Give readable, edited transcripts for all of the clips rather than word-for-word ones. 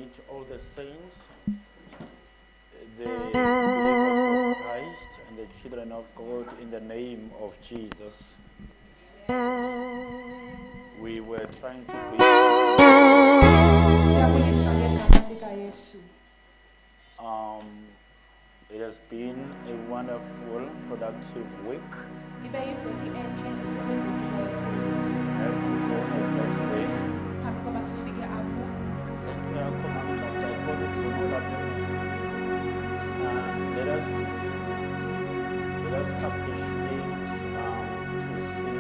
greet all the saints, the believers of Christ, and the children of God in the name of Jesus. We were trying to greet. It has been a wonderful, productive week. And before I get there, let me command chapter. I call it from all of them. Let us appreciate to see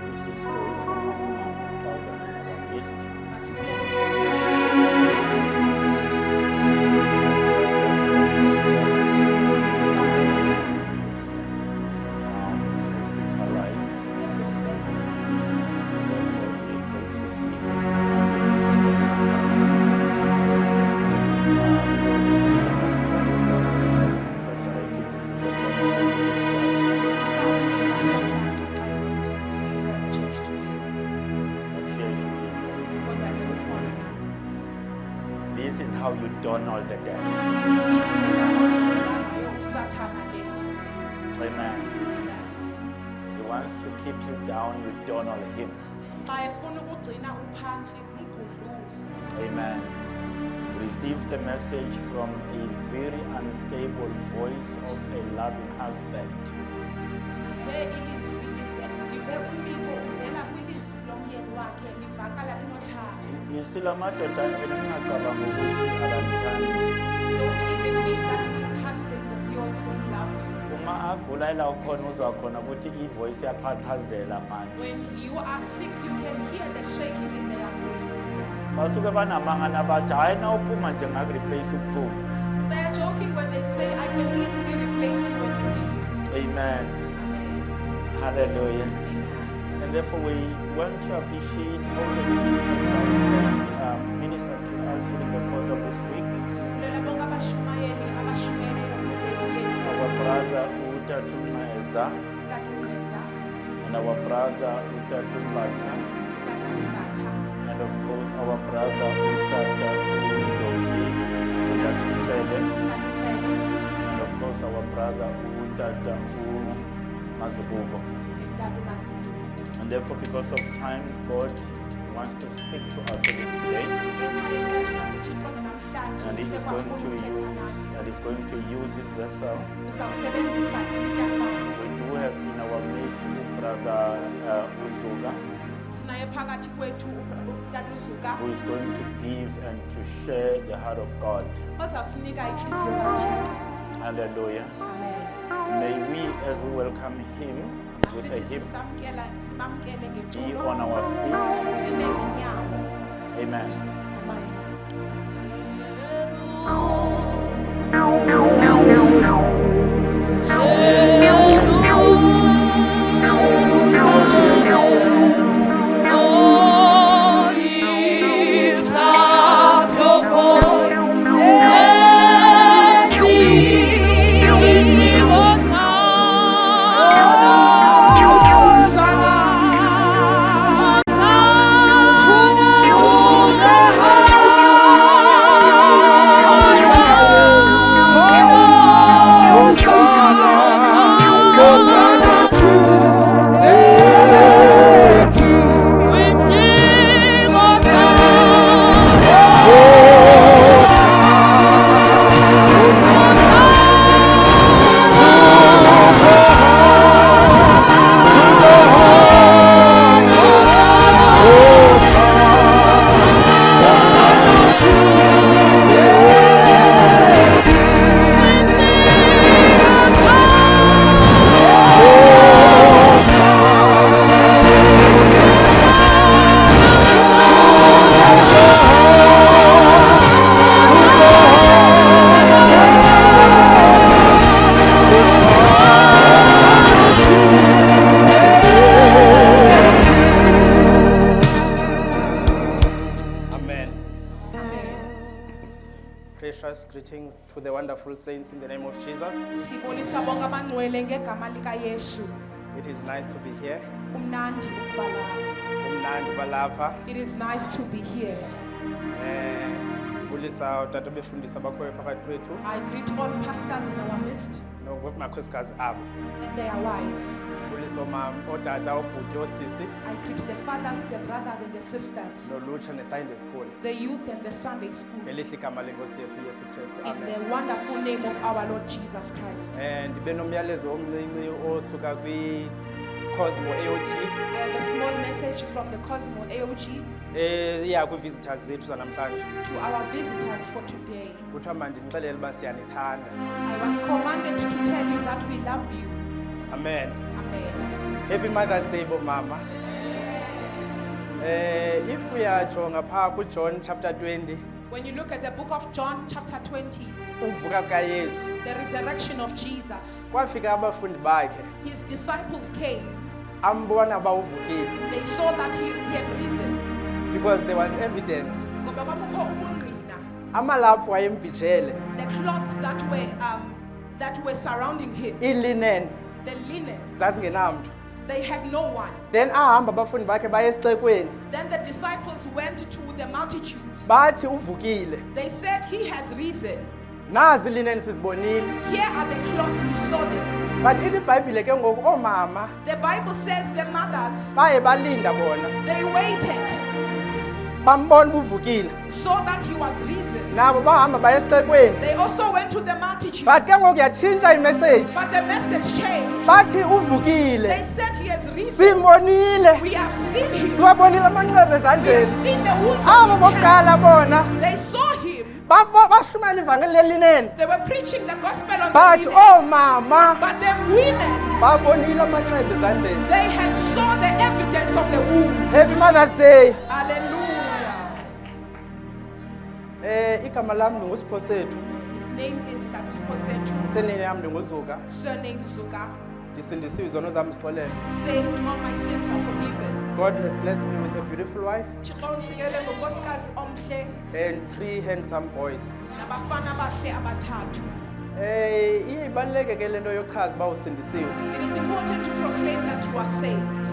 Mrs. Joyce from Plaza in our midst. This is how you donald the devil. Amen. He wants to keep you down, you donald him. Amen. Received a message from a very unstable voice of a loving husband. You see, la madoda eningacabanga ukuthi akanithandi. Don't even think that these husbands of yours don't love you. Uma agula ila ukhona uzwa khona ukuthi ivoice yaphaphazela manje. When you are sick, you can hear the shaking in their voices. Basuke banamangana bathi hayi na uphuma nje ngakureplace uphuma. They are joking when they say, I can easily replace you when you leave. Amen. Hallelujah. And therefore we want to appreciate all the speakers that ministered to us during the course of this week. Our brother Utatu Maeza and our brother Utatu Mbata, and of course our brother Utata Udosi, Utatu Pele, and of course our brother Utata Mazubugo. And therefore, because of time, God wants to speak to us today, and He is going to use His vessel. We do have in our midst Brother Uzuga, who is going to give and to share the heart of God. Hallelujah. May we, as we welcome Him with a hymn, be on our feet. Amen. Greetings to the wonderful saints in the name of Jesus. It is nice to be here. It is nice to be here. Ndiyabulisa utata befundisi abakhoyo phakathi kwethu I greet all pastors in our midst nokumakhosikazi abo. and their wives. Ndiyabulisa otata, obhuti, osisi, I greet the fathers, the brothers, and the sisters, nolutsha neSunday school. the youth and the Sunday school. Ngelihle igama lenkosi yethu Yesu Kristu. In Amen. the wonderful name of our Lord Jesus Christ. Ndibe nomyalezo omncinci osuka kwi-Cosmo AOG. I have a small message from the Cosmo AOG iya kwii-visitors zethu zanamhlanje. to our visitors for today. Kuthiwa mandinixelele uba siyanithanda. I was commanded to tell you that we love you. Amen. Amen. Happy Mother's Day, bomama. If uyajonga phaa kuJohn chapter 20, When you look at the book of John, chapter 20, ukuvuka kukaYesu, the resurrection of Jesus, kwafika abafundi bakhe, his disciples came. ambona uba uvukile, They saw that he had risen. because there was evidence. Ngoba kwakukho ubungqina. Amalaphu wayembijele, The cloths that were surrounding him, iilinen the linen, zazingenamntu. they had no one. Then ahamba abafundi bakhe baya esixekweni, Then the disciples went to the multitudes. bathi uvukile. They said, he has risen. Nazi iilinen sizibonile. Here are the cloths, we saw them. But ithi iBhayibhile ke ngoku oomama The Bible says the mothers, baye balinda bona, they waited, bambona uba uvukile. saw that he was risen. Nabo bahamba baya esixekweni. They also went to the multitudes. But ke ngoku yatshintsha imessage. But the message changed. Bathi uvukile. They said he has risen. Simbonile. We have seen him. Siwabonile amanxeba We have ezandleni. seen the wounds Abo on his bokuqala hands. bona They saw him. bashumayela ivangeli lelinene. They were preaching the gospel on Bathi the oomama But the women, babonile amanxeba ezandleni. they had saw the evidence of the wounds. Happy Mother's Day. Hallelujah. Igama lam ndingusipho sethu. His name is Kadusposetu, Isenene yam ndinguzuka. surname Zuka. Ndisindisiwe izono zam zixolele. Saved, all my sins are forgiven. God has blessed me with a beautiful wife Thixo undisikelele ngonkosikazi omhle and 3 handsome boys. nabafana abahle abathathu. Iye ibaluleke ke le nto yochaza uba usindisiwe. It is important to proclaim that you are saved.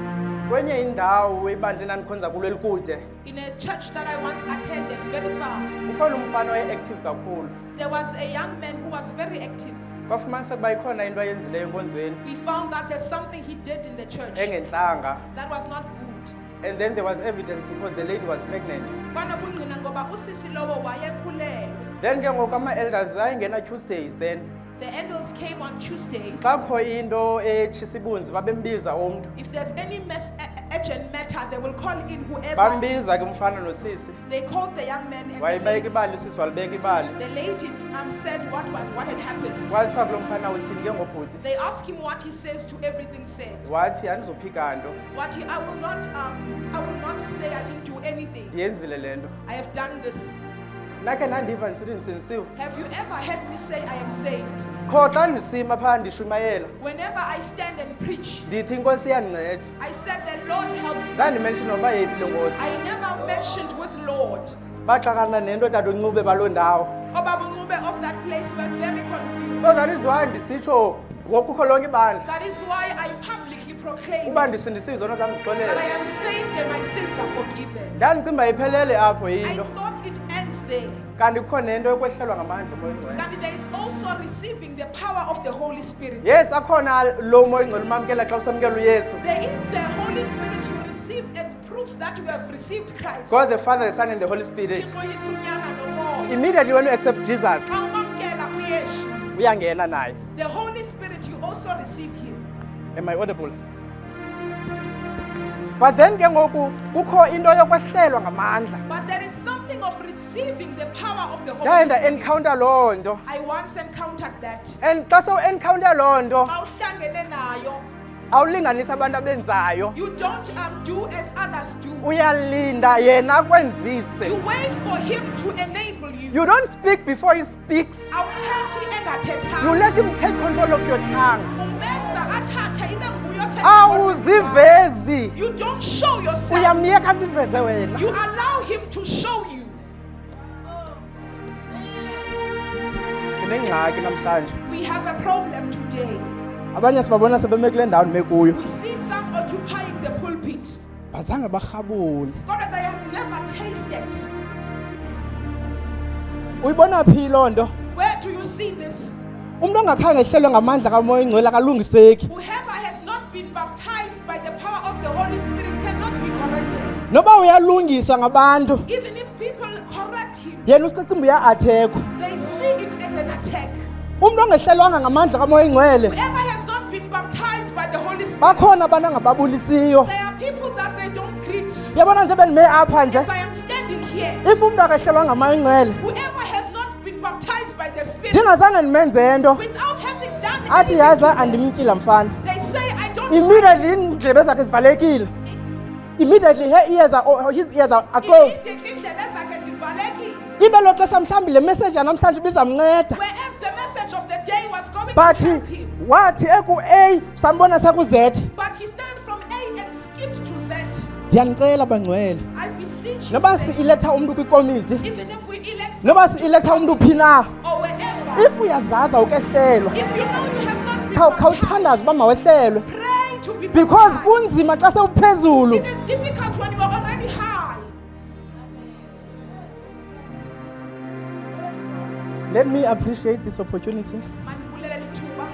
Kwenye indawo ibandla endandikhonza kulo elikude, In a church that I once attended very far, ukhona umfana oye-active kakhulu. there was a young man who was very active. Kwafumaniseka uba ikhona into ayenzileyo enkonzweni We found that there's something he did in the church engentlanga, that was not good. and then there was evidence because the lady was pregnant. Kwanobungqina ngoba usisi lowo wayekhulelwe. Then ke ngoku ama-elders ayengena Tuesdays then. The angels came on Tuesday. Xa kukho into etshisa ibunzi babembiza umntu. If there's any urgent matter, they will call in whoever. Bambiza ke umfana nosisi. They called the young man and the Wayibeka lady, ibali, usisi walibeka ibali. the lady said what had happened. Kwathiwa kulo mfana uthini ke ngobhuti? They asked him what he says to everything said. Wathi andizophika nto, I will not say I didn't do anything. ndiyenzile le nto. I have done this. Nakhe nandiva ndisithi ndisindisiwe. Have you ever heard me say I am saved? Kho xa ndisima phaa ndishumayela, Whenever I stand and preach, ndithi inkosi iyandinceda. I said the Lord helps me. Zandimenshini noba yeyiphi le nkosi. I never mentioned with Lord. Baxakana nento tata uncube baloo ndawo. Obabungube of that place were very confused. So that is why ndisitsho ngokukho lonke ibandla That is why I publicly proclaim uba ndisindisiwe izono zam that I zixolele. am saved and my sins are forgiven. Ndandicinga uba iphelele apho I into, thought it ends there. kanti kukho nento yokwehlelwa ngamandla umoya oyingcwele. And there is also receiving the power of the Holy Spirit. Yes, akhona lo moya oyingcwele umamkela xa usamkela uYesu. There is the Holy Spirit you receive as proofs that you have received Christ. God the Father, the Son and the Holy Spirit. Thixo yisunyana nomoya. Immediately when you accept Jesus, Xa umamkela uYesu, uyangena naye. the Holy Spirit you also receive him. Am I audible? But then ke ngoku kukho into yokwehlelwa ngamandla. But there is something of receiving the power of the Holy Ndaye Spirit. nda-encounter loo nto. I once encountered that. And xa sewu-encounter loo nto, Xa uhlangene nayo, awulinganisi abantu abenzayo. you don't do as others do. Uyalinda yena akwenzise. You wait for him to enable you. You don't speak before he speaks. Awuthethi You engathethanga. let him take control of your tongue. Umenza athathe ibe nguye othetha. Awuzivezi. You don't show yourself. Uyamyeka aziveze wena. You allow him to show you. Sinengxaki namhlanje. We have a problem today. Abanye sibabona sebeme kule ndawo ndime kuyo. We see some occupying the pulpit, Bazange barhabule. God, that they have never tasted. Uyibona phi londo? Where do you see this? Umuntu ongakhange ehlelwe ngamandla kaMoya Ingcwele akalungiseki. Whoever has not been baptized by the power of the Holy Spirit cannot be corrected. Noba uyalungiswa ngabantu, Even if people correct him, yena usicimba uya-athekwa. they see it as an attack. Umuntu ongehlelwanga ngamandla kaMoya Ingcwele, Whoever has not been baptized by the Holy Spirit, bakhona abantu angababulisiyo. there are people that they don't greet. Yabona nje benime apha nje, As I am standing here, if umuntu akehlelwanga ngaMoya Ingcwele, whoever has not been baptized by the Spirit, ndingazange ndimenze nto, without having done athi anything, yaza andimtyila mfana. they say, I don't Immediately indlebe zakhe zivalekile. Immediately his ears are closed. Immediately indlebe zakhe zivalekile. Ibe lo xesha mhlawumbi le message yanamhlanje ibizamnceda. Whereas the message of the day was going But to help him. wathi eku-A sambona seku-Z. But he started from A and skipped to Z. Ndiyanicela bangcwele. I beseech you, Noba saints, si-iletha umntu kwikomiti, even if we elect noba si-iletha umntu phi na, or wherever, if uyazaza ukehlelwa, if you know you have not been khawuthandaze uba baptized, mawehlelwe. pray to be Because baptized. kunzima xa sewuphezulu. It is difficult when you are already high. Let me appreciate this opportunity Mandibulele lithuba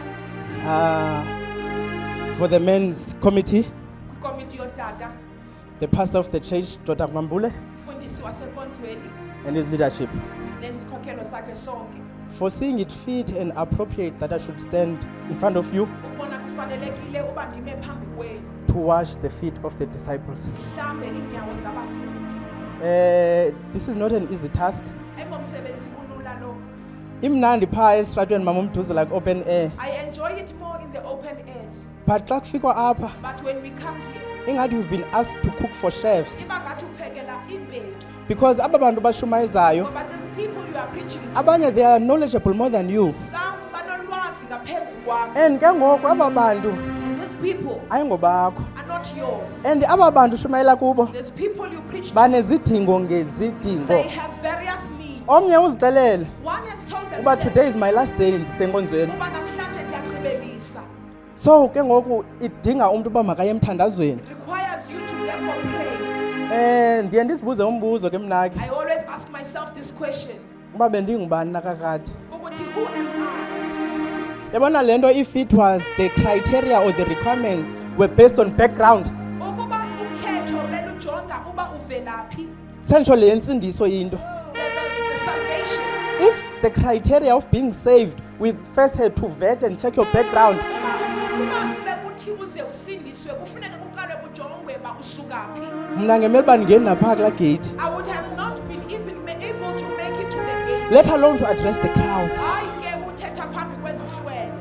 for the men's committee, kwikomiti yotata, the pastor of the church, Dr. Mambule, umfundisi wasenkonzweni and his leadership, nezikhokelo sakhe sonke. for seeing it fit and appropriate that I should stand in front of you Ukubona kufanelekile uba ndime phambi kwenu, to wash the feet of the disciples. mhlambe iinyawo zabafundi. This is not an easy task. Engomsebenzi kulula lo. Imnandi phaa esitratweni mama umduze like open air. I enjoy it more in the open airs. But xa kufikwa apha, But when we come here, ingathi you've been asked to cook for chefs. iba ngathi uphekela imbeki. Because aba bantu bashumayizayo, But there's people you are preaching to. abanye they are knowledgeable more than you. Some banolwazi ngaphezu kwakho. And ke ngoku aba bantu And these people ayingobakho. are not yours. And aba bantu shumayela kubo There's people you preach to. banezidingo ngezidingo. They have various needs. Omnye uzixelele One has told uba themselves, today is my last day ndisenkonzweni. uba namhlanje ndiyagqibelisa. So ke ngoku idinga umntu uba makaye emthandazweni. It requires you to therefore pray. Ndiye ndizibuze umbuzo ke mnake I always ask myself this question. uba bendingubani nakakade. Ukuthi who am I? Yabona le nto if it was the criteria or the requirements were based on background, Ukuba ukhetho belujonga uba uvelaphi. sentsho le nsindiso into. The salvation. If the criteria of being saved, we first had to vet and check your background. Uba bekuthi uze usindiswe kufuneka kuqale kujongwe ba usukaphi. Mna ngemele uba ndingeni naphaa kulaa gate, I would have not been even able to make it to the gate. let alone to address the crowd. Hayi ke uthetha phambi kwezihlwele.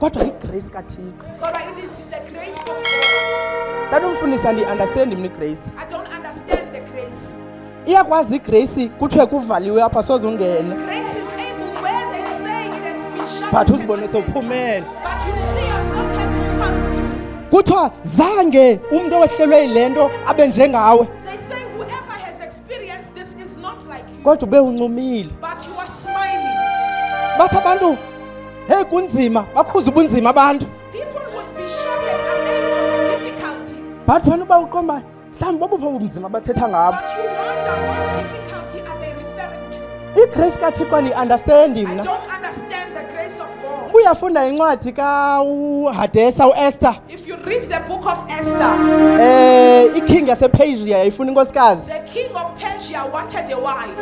Kodwa igrace kaThixo. Kodwa it is the grace of God. Tatomfundisa ndiyiunderstand mna igrace. I don't understand the grace. Iyakwazi igrace kuthiwe kuvaliwe apha soze ungene. Grace is able where they say it has been shut. But you uzibone cannot sewuphumele. But you see yourself having passed through. Kuthiwa zange umntu owehlelwe yile nto abe njengawe. They say whoever has experienced this is not like you. Kodwa ube uncumile. But you are smiling. Bathi abantu, hey kunzima, bakhuza ubunzima abantu. People would be shocked and amazed at the difficulty. But wena uba uqomba, mhlawumbi bobuphi ubunzima bathetha ngabo. But you wonder what difficulty are they referring to? Igrace kaThixo ndiyiunderstand I mna. don't understand the grace of God. Uyafunda incwadi kaHadesa uEsther. If you read the book of Esther, Iking yasePersia yayifuna inkosikazi. the king of Persia wanted a wife.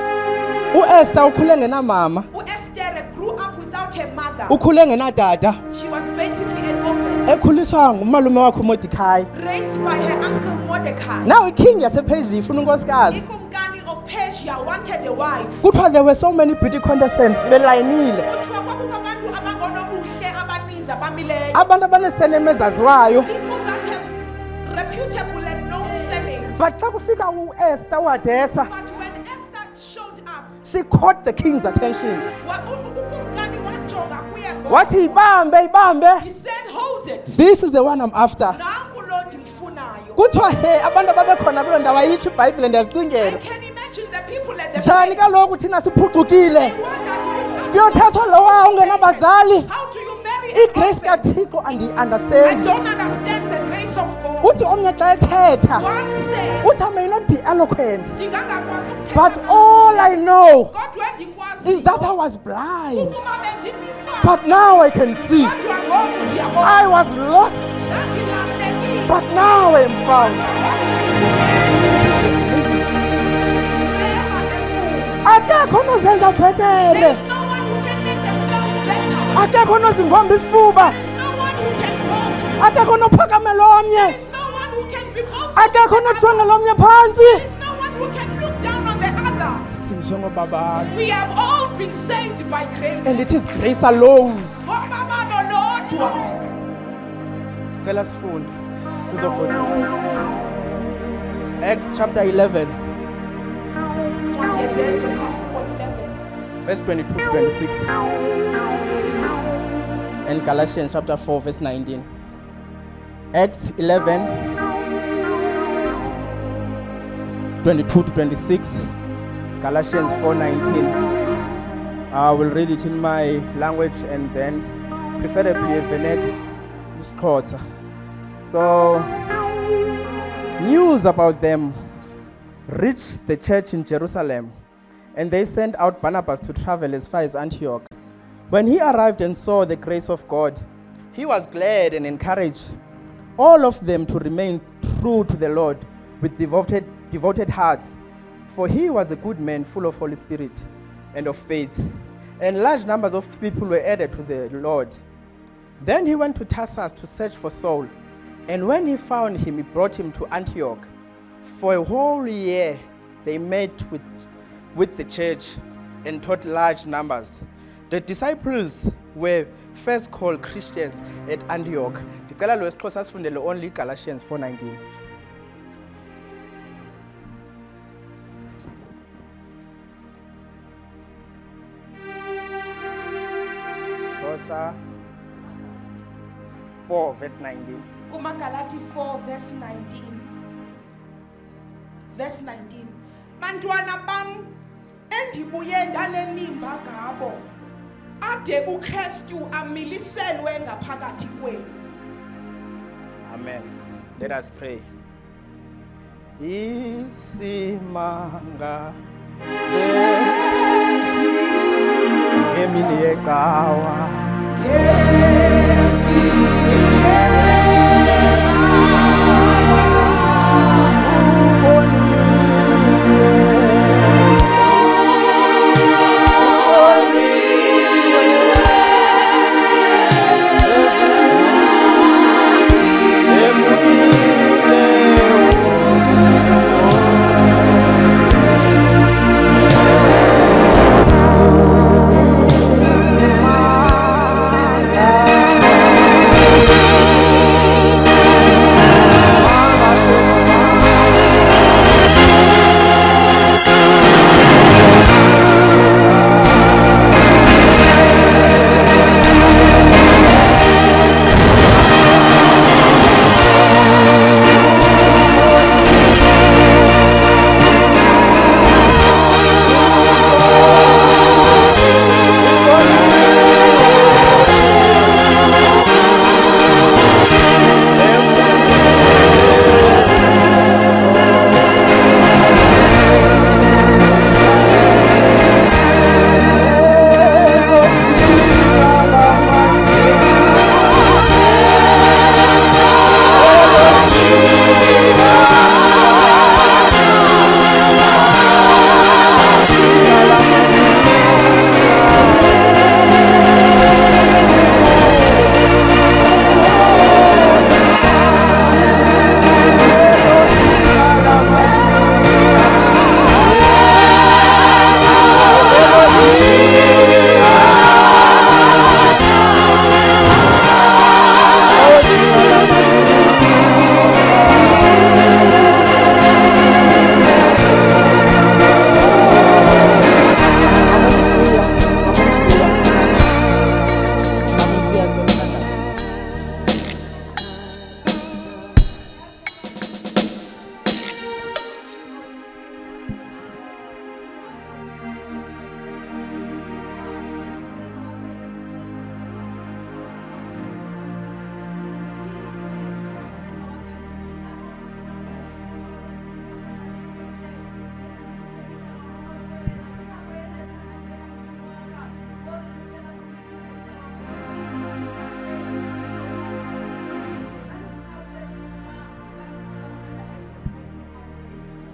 uEsther ukhule ngenamama, Esther grew up without a mother. ukhule ngenadada, She was basically an orphan, ekhuliswa ngumalume wakhe uMordekhai. raised by her uncle Mordecai. Now iking yasePersia ifuna unkosikazi. Ikumkani of Persia wanted a wife. Kuthiwa there were so many beauty contestants belayinile. Kuthiwa kwakukho abantu abangonobuhle abaninzi abamileyo. Abantu abaneseneme ezaziwayo. People that have reputable and known surnames. But xa kufika uEsther uHadesa, But when Esther showed up, she caught the king's attention. ukumkani wajonga kuye ngo- Wathi ibambe. He said, hold it. This is the one I'm after. Nanku lo ndimfunayo. Kuthiwa he abantu ababekhona kuloo ndawo ayitsho iBhayibhile I ndiyazicingela. can imagine the people at the Njani place. kaloku thina siphucukile. They wondered with us. Kuyothethwa lowa ungenabazali. How do you marry a Igrace orphan? kaThixo I andiyiunderstand. don't understand the grace of God. uthi omnye xa ethetha One says, uthi I may not be eloquent, ndingangakwazi ukuthetha but all I know kodwa endikwaziyo is that I was blind, ukuba bendimva but now I can see. kodwa ngoku ndiyabona I was lost, ndandilahlekile. but now I am found. Akekho onozenza bhetere, There's no one who can make themselves better. akekho onozingomba isifuba, There's no one who can boast. akekho onophakamela omnye, There's no one who can be boastful. akekho onojongela omnye phantsi. There's no one who can look down on the other. Sindiswe ngobabalo, We have all been saved by grace. and it is grace alone. Ngobabalo lodwa. Cela sifunde sizogoduka. Acts chapter 11 What is it? 11. verse 22 to 26, and Galatians chapter 4 verse 19. Acts 11 22 to 26, Galatians 4:19. I will read it in my language and then preferably Venek Xhosa. So news about them reached the church in Jerusalem, and they sent out Barnabas to travel as far as Antioch. When he arrived and saw the grace of God, he was glad and encouraged all of them to remain true to the Lord with devoted hearts, for he was a good man, full of Holy Spirit and of faith, and large numbers of people were added to the Lord. Then he went to Tarsus to search for Saul, and when he found him, he brought him to Antioch. For a whole year they met with the church and taught large numbers. The disciples were first called Christians at Antioch. Ndicela lo wesiXhosa sifundele only Galatians 4:19. Xhosa 4 verse 19. Kumagalati 4 verse 19. Verse 19. Bantwana bam, endibuye ndanenimba ngabo, ade uKristu amiliselwe ngaphakathi kwenu. Amen. Let us pray. Isimanga sensi emini yecawa Isimanga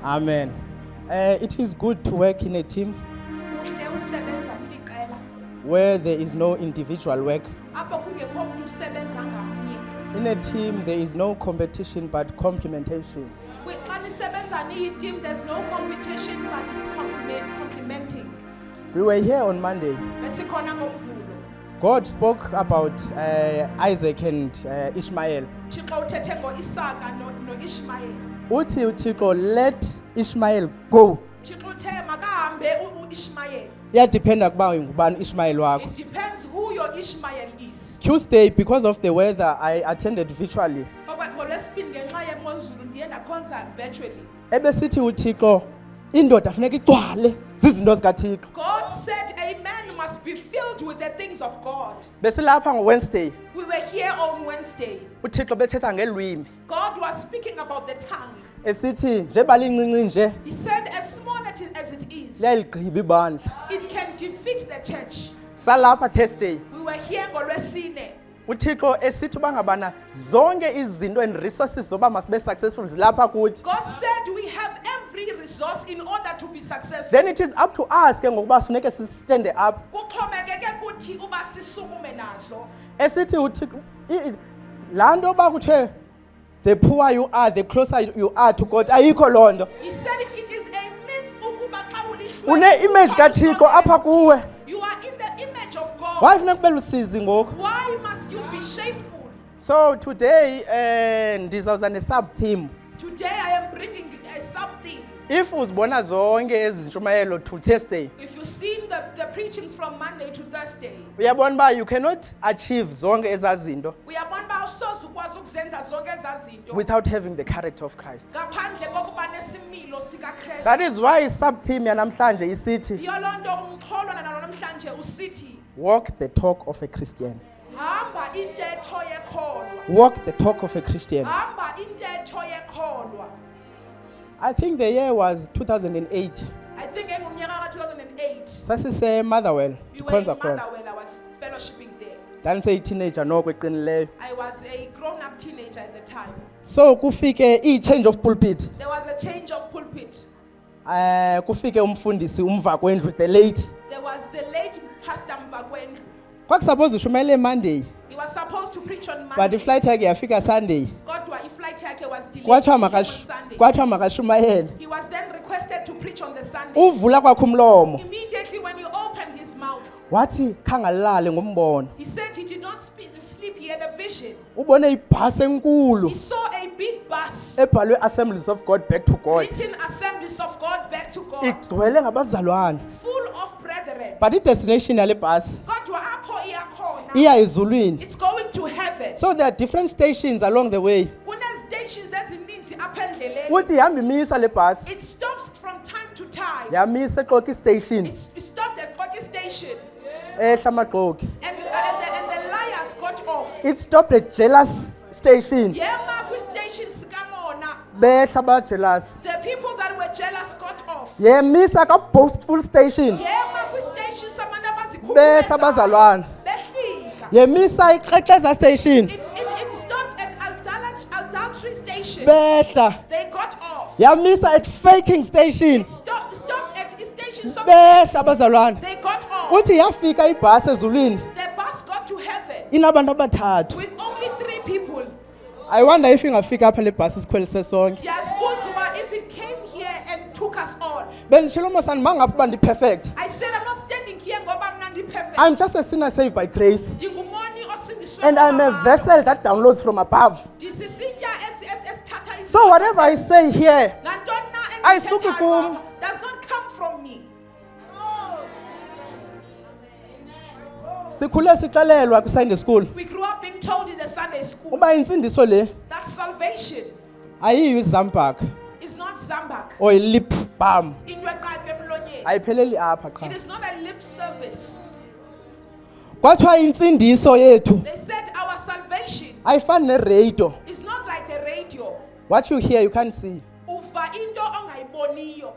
Amen. It is good to work in a team Kuhle usebenza niliqela. where there is no individual work. Apho kungekho umuntu usebenza ngamnye. In a team, there is no competition but complementation. Xa nisebenza niyi-team, there's no competition but complementing. We were here on Monday. Besikhona ngoMvulo. God spoke about Isaac and Ishmael. Thixo uthethe ngo-Isaka no-Ishmayeli. Uthi uThixo, let Ishmael go. Thixo uthe makahambe u-Ishmayeli. Iyadependa kuba ngubani Ishmael wakho. It depends who your Ishmael is. Tuesday, because of the weather, I attended virtually. NgoLwesibini ngenxa yemozulu ndiye ndakhonza virtually. Ebesithi uThixo, indoda funeka igcwale zizinto zikaThixo. God said a man must be filled with the things of God. Besilapha ngoWednesday, We were here on Wednesday. uThixo bethetha ngelwimi. God was speaking about the tongue. Esithi nje balincinci nje He said as small as it is, liyaligqiba ibandla. it can defeat the church. Salapha Thursday, We were here ngoLwesine. uThixo esithi bangabana zonke izinto and resources zoba masibe successful zilapha kuthi. God said we have every resource in order to be successful. Then it is up to us ke ngokuba funeke stand up. Kuxhomekeke kuthi uba sisukume nazo. Esithi uThixo lanto bakuthe the poorer you are, the closer you are to God. Ayikho lonto. He said it is a myth ukuba xa Une image kaThixo apha kuwe. You are in the image of God. Why funeka kube lusizi ngoku? Why must you be shameful? So today ndizawuza ne-sub theme. Today I am bringing something. If uzibona zonke ezi ntshumayelo to Thursday, If you've seen the preachings from Monday to Thursday, uyabona uba you cannot achieve zonke ezaa zinto uyabona uba awusoze ukwazi ukuzenza zonke ezaa zinto without having the character of Christ. ngaphandle kokuba nesimilo sikaKristu. That is why i-sub theme yanamhlanje isithi Yiyo loo nto umxholwana namhlanje usithi walk the talk of a Christian. hamba intetho yekholwa. Walk the talk of a Christian. Hamba intetho yekholwa. I think the year was 2008. I think ngomnyaka ka-2008 Sasise-Motherwell, we were khonza in khona. Motherwell. I was fellowshipping there. Ndandiseyiteenager noko eqinileyo. I was a grown-up teenager at the time. So kufike i-change of pulpit. There was a change of pulpit. Kufike umfundisi umva kwendlu, the late. There was the late Pastor Mvakwendlu. Kwakusuppose ushumayele Monday, He was supposed to preach on but Monday. iflight yakhe yafika Sunday. Kodwa iflight yakhe was delayed Kwathiwa on Sunday. makashumayele. He was then requested to preach on the Sunday. Uvula kwakhe umlomo. Immediately when he opened his mouth, Wathi khangalale ngombono. he said he did not sleep, he had a vision. Ubone ibhasi He enkulu saw a big bus ebhalwe Assemblies of God back to God. written Assemblies of God back to God, Igcwele ngabazalwane. full of brethren. But i-destination yale bhasi Kodwa apho iya khona, iya ezulwini. it's going to heaven. So there are different stations along the way. Kunezitations ezininzi apha endleleni. Uthi ihamba imisa le bhasi. It stops from time to time. Yamisa eXoki station It stopped at Koki station, ehla amaXoki. and the liars got off. It stopped at Jealous station. Yema kwi-station sikamona, Behla abajealous. the people that were jealous got off. Yemisa ka-Boastful station. Yema kwi-station sabantu Behla abazalwane. behlika. Yemisa iKrekleza station. It stopped at adultery station. Behla. They got off. Yamisa at Faking station. Stopped at station some. Behla abazalwane. They got off. Uthi yafika ibhasi ezulwini The bus got to heaven inabantu abathathu. with only 3 people. I wonder if ingafika apha le bhasi sikhwelise sonke. Ndiyazibuza uba if it came here and took us all. Bendishilo mosani mangaphi uba ndi-perfect. I said I'm not standing here ngoba mna ndi-perfect. I'm just a sinner saved by grace. Ndingumoni osindiswe And I'm a ngokubaba. vessel that downloads from above. Ndisisitya esithatha izinto. So whatever I say here, Nantoni na Ayisuki endithethayo kum. apha does not come from me. sikhule sixelelwa kwi-Sunday school We grew up being told in the Sunday school uba intsindiso le that salvation ayiyo izambhak is not zambak. or i-lip balm. Into eqatywe emlonyeni. Ayipheleli apha qha. It is not a lip service. Kwathiwa intsindiso yethu They said our salvation ayifani nereyido. is not like the radio. What you hear you can't see. Uva into ongayiboniyo.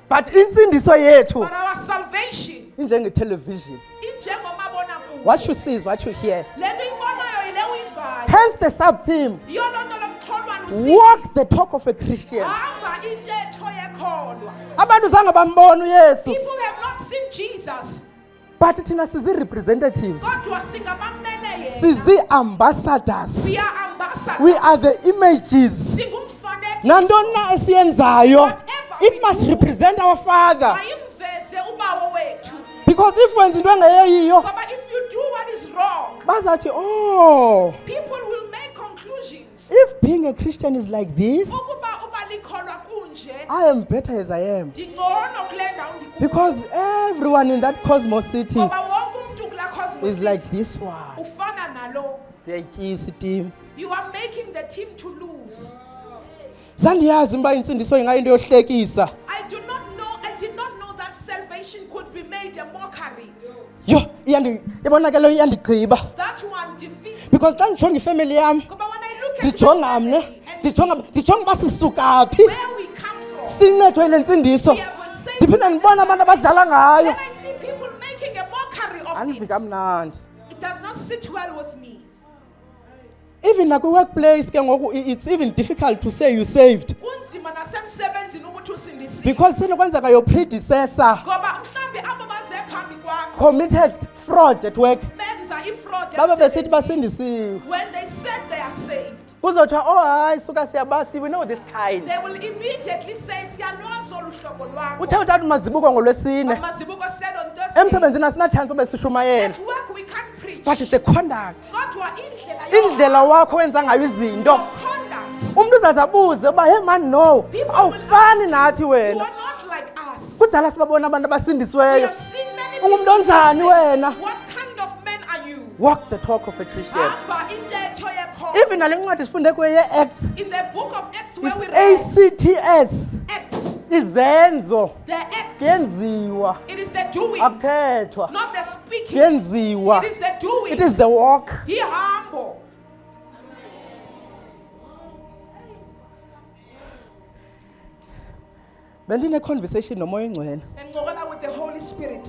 But intsindiso yethu But our salvation injengetelevision. injengomabonakude. What you see is what you hear. Le nto uyibonayo yile uyivayo. Hence the sub-theme, Yiyo loo nto lo mxholwane usithi, walk the talk of a Christian. hamba intetho yekholwa. abantu zange bambona uyesu People have not seen Jesus. but thina sizi-representatives Kodwa singabamele yena. sizi-ambassadors We are ambassadors. we are the images Singumfanekiso. nantoni na esiyenzayo Whatever it we must do. represent our father Mayimveze ubawo wethu. because if wenza into engeyeyiyo Ngoba if you do what is wrong, bazathi oh people will make conclusions. if being a Christian is like this Ukuba ubalikholwa kunje, I am better as I am ndingcono kule ndawo ndikuyo. because everyone in that cosmos city Ngoba wonke umuntu kula cosmos is like this one ufana nalo. yayityisa team You are making the team to lose. zandiyazi uba intsindiso ingayinto yohlekisa I did not know that salvation could be made a mockery. yho yabona ke leyo iyandigqiba That one defeats. because xa ndijonga ifemeli yam Ngoba when I look at ndijonga the mne family and ndijonga uba sisuka phi where we come from, sincedwe yile ntsidiso we have been saved ndiphinde by ndibone the abantu abadlala ngayo When I see people making a mockery of andivika it, mnandi it does not sit well with me. even nakwi-workplace ke ngoku it's even difficult to say you saved Kunzima nasemsebenzini ukuthi usindisiwe. because sinokwenzeka your predecessor Ngoba mhlambi abo baze phambi kwakho committed fraud at work benza ifraud babe besithi emsebenzini. basindisiwe When they said they are saved, kuzothiwa oh hayi suka siyabasi we know this kind they will immediately say siyalwazi olu hlobo lwakho. uthe utata umazibuko ngolwesine Mazibuko said on Thursday, emsebenzini asinachance ube sishumayela at work we can't preach. but the conduct Kodwa indlela indlela wakho wenza ngayo izinto your conduct, umntu uzaze abuze uba hey man no People awufani nathi you wena are not like us. kudala sibabona abantu We abasindisiweyo have seen many Ungumuntu people onjani say, wena? what kind of men are you? walk the talk of a Christian Hamba intetho yekholwa. even nale ncwadi sifunde kuyo ye-acts In the book of Acts where we it's read ACTS Acts, izenzo the Acts, kuyenziwa it is the doing, akuthethwa not the speaking. kuyenziwa It is the doing. it is the walk Ihambo. bendine-conversation nomoya ingcwele Bengicokola with the Holy Spirit.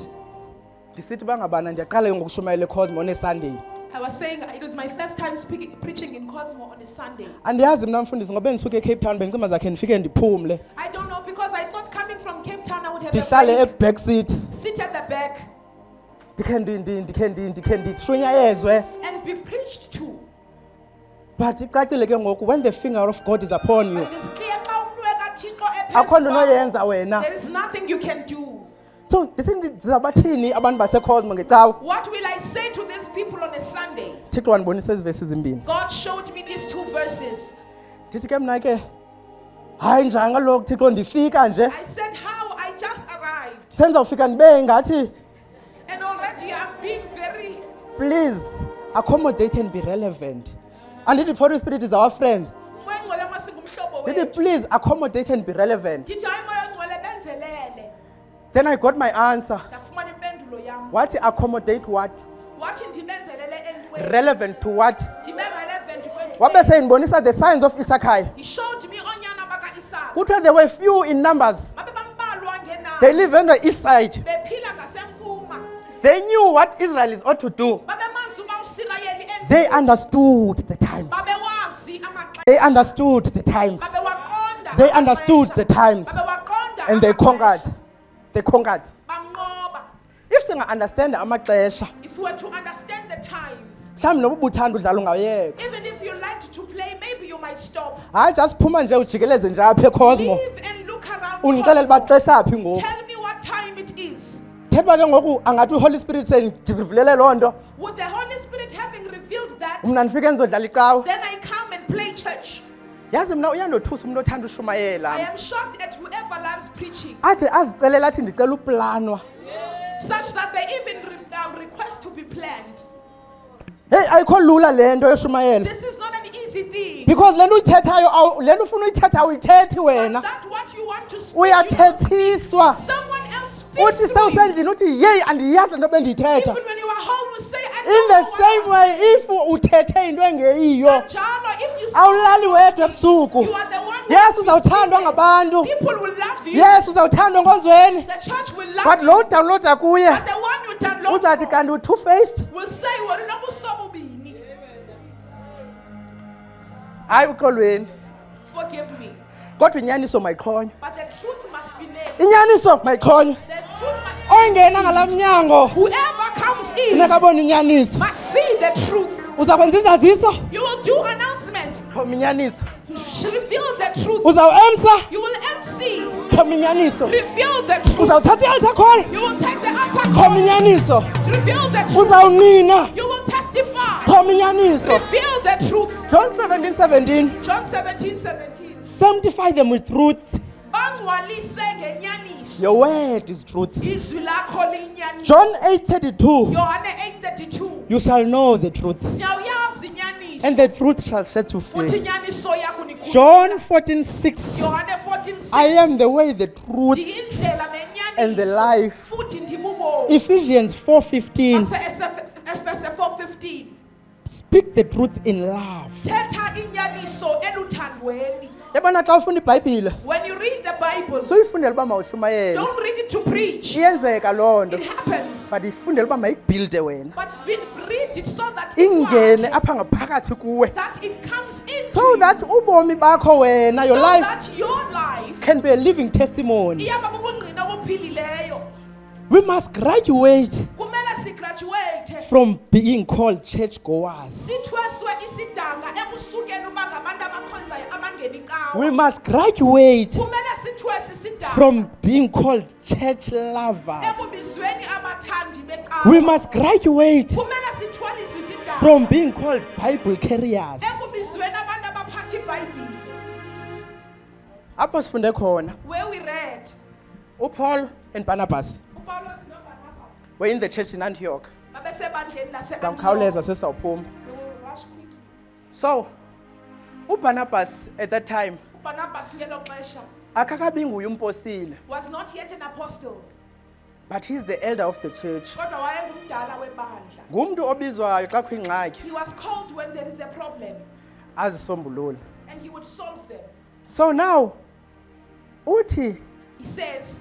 ndisithi bangabana ndiyaqala ke ngokushumayela eCosmo on-Sunday I was saying it was my first time preaching in Cosmo on a Sunday. andiyazi mna mfundisi ngoba ndisuke eCape Town bengicima zakhe ndifike ndiphumle I don't know because I thought coming from Cape Town I would have ndihlale a break, eback seat sit at the back ndikhe ndishunyayezwe and be preached to. but icacile ke ngoku when the finger of God is upon you But it is clear xa umnwe kaThixo ephezu akho nto kwakho, unoyenza wena there is nothing you can do. so ndisithi ndizawubathini abantu baseCosmo ngecawa What will I say to these people on a Sunday? thixo wandibonisa ezi vesi zimbini God showed me these two verses. ndithi ke mna ke hayi njani kaloku thixo ndifika nje I said how I just arrived sendizawufika ndibe ngathi and already I'm being very please accommodate and be relevant andithi the Holy Spirit is our friend Moya Ngcwele masingumhlobo ndithi wethu. please accommodate and be relevant Ndithi hayi Moya Ngcwele benzelele. then I got my answer Ndafumana impendulo yam. wathi accommodate what Wathi ndibenzelele entweni. relevant to what Ndibe relevant kwentweni. wabe seyindibonisa the signs of Issachar He showed me onyana baka Isaka. kuthiwa there were few in numbers Babe bambalwa they ngenani. live on the east side Bephila ngasempuma. they knew what Israel is ought to do Babe mazi uba uSirayeli enze. they understood the times Babe wazi amaxesha. they understood the times Babe waqonda. they amaxesha. understood the times Babe waqonda. and they amaxesha. conquered Banqoba. if singa-understand amaxesha If we were to understand the times, mhlawumbi noba ubuthanda udlala ungawuyeka even if you liked to play, maybe you might stop. hayi just phuma nje ujikeleze nje apha eCosmo Leave and look around. undixelele uba Cosmo. xesha phi ngoku Tell me what time it is. thetha uba ke ngoku angathi uHoly Spirit sendivulele loo nto With the Holy Spirit having revealed that, mna ndifike ndizodlala icawa then I come and play church. yazi mna uyandothusa umuntu othanda I ushumayela am shocked at whoever loves preaching, athi azicelela athi ndicela uplanwa such that they even request to be planned. heyi ayikho lula le nto yoshumayela This is not an easy thing. because le nto uyithethayo le nto ufuna uyithetha awuyithethi But wena that what you want to speak, uyathethiswa someone else speaks uthi through you. sewusendlini uthi yeyi andiyazi le nto bendiyithetha Even when you are home, you say, I in don't the know what same I way if uthethe into engeyiyo Njalo, if you awulali wedwa ebusuku you are the one who yes will uzawuthandwa receive ngabantu this. People will love you. yes uzawuthandwa nkonzweni The church will love but you. lo udawunlowuda kuye But the one you download uzathi from kanti u-two-faced will say, "Wena unobuhlobo bini." hayi uxolweni Forgive me. kodwa inyaniso mayiqhonywe. but the truth must be named. Inyaniso mayiqhonywe. The truth must be Oyingena ngalamnyango whoever comes in nekabona inyaniso. must see the truth. Uzakwenza izaziso? You will do announcements. Qhoma inyaniso. Reveal the truth. Uzawemsa? You will MC. Qhoma inyaniso. Reveal the truth. Uzawuthatha i-altar call? You will take the altar Qhoma call. inyaniso. Reveal the truth. Uzawunqina? You will testify. Qhoma inyaniso. Reveal the truth. John 17:17. John 17:17. Sanctify them with truth. Bangwalise ngenyaniso. Your word is truth. Izwi lakho liyinyaniso. John 8:32. Yohane 8:32. You shall know the truth, Nyawuyazi inyaniso. and the truth shall set you Futhi free. inyaniso yakho nikhulula. John 14:6. Yohane 14:6. I am the way, the truth, Ndiyindlela nenyaniso. and the life. Futhi ndibubomi. Ephesians 4:15. Efese 4:15. Speak the truth in love. Thetha inyaniso eluthandweni. Yabona xa ufunda iBhayibhile, When you read the Bible, suyifundela uba mawushumayele. don't read it to preach. Iyenzeka loo nto, It happens. but ifundela uba mayikubhilde wena. But read it so that it Ingene works, apha ngaphakathi kuwe. that it comes into So you, that ubomi bakho wena, your so life that your life can be a living testimony. iyaba bubungqina obuphilileyo. We must graduate Kumele sigraduate from being called churchgoers. sithweswe isidanga ekusukeni uba ngabantu abakhonzayo abangena We icawa. must graduate Kumele sithwese isidanga from being called church lovers. ekubizweni abathandi We becawa. must graduate Kumele sithwalise isidanga from being called Bible carriers. ekubizweni abantu abaphatha iBhayibhile. Apho sifunde khona, Where we read uPaul and Barnabas uPawulos noBarnabas were in the church in Antioch. babesebandleni Samkhawuleza lase-Antioch. sesawuphuma. We will rush quickly. So, uBarnabas at that time uBarnabas ngelo xesha akakabi nguye umpostile, was not yet an apostle, but he's the elder of the church. kodwa wayengumdala webandla. Ngumntu obizwayo xa kwingxaki He was called when there is a problem, azisombulule. and he would solve them. So now, uthi, He says,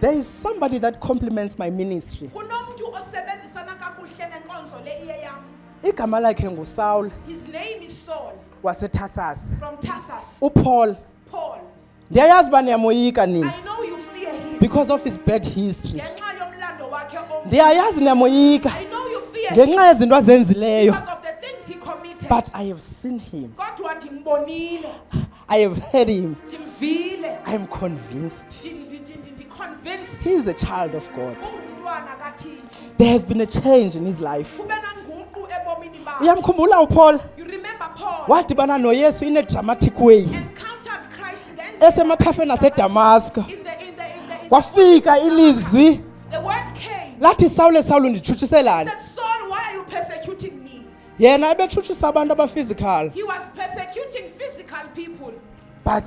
there is somebody that complements my ministry. kunomntu osebenzisana kakuhle nenkonzo le iyeyam. Igama lakhe nguSaul His name is Saul waseTarsus. from Tarsus. uPaul, Paul, ndiyayazi uba niyamoyika nini I know you fear him because of his bad history. ngenxa yomlando wakhe ombi. Ndiyayazi niyamoyika I know you fear him ngenxa yezinto azenzileyo, because of the things he committed. but I have seen him. Kodwa ndimbonile, I have heard him. ndimvile, I am convinced ndi-convinced he is a child of God. ungumntwana kaThixo. There has been a change in his life. Kube nanguqu ebomini bakhe. Uyamkhumbula uPaul You remember Paul wadibana noYesu in a dramatic way encountered Christ then esemathafeni aseDamasko. in the Kwafika ilizwi the word came. lathi Sawule, Sawule, ndijutshiselani? Said, Saul, why are you persecuting me? Yena ebetshutshisa abantu abaphysical, He was persecuting physical people, but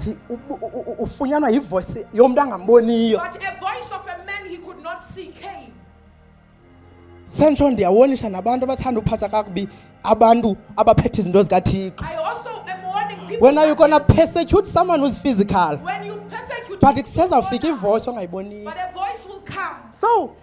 ufunyanwa yivoice yomntu angamboniyo. but a voice of a man he could not see came. Sentsho ndiyawonisha nabantu abathanda ukuphatha kakubi abantu abaphethe izinto zikaThixo. I also am warning people When are you that gonna persecute someone who's physical? when you persecute But people, kusezawufika ivoice ongayiboniyo. but a voice will come. So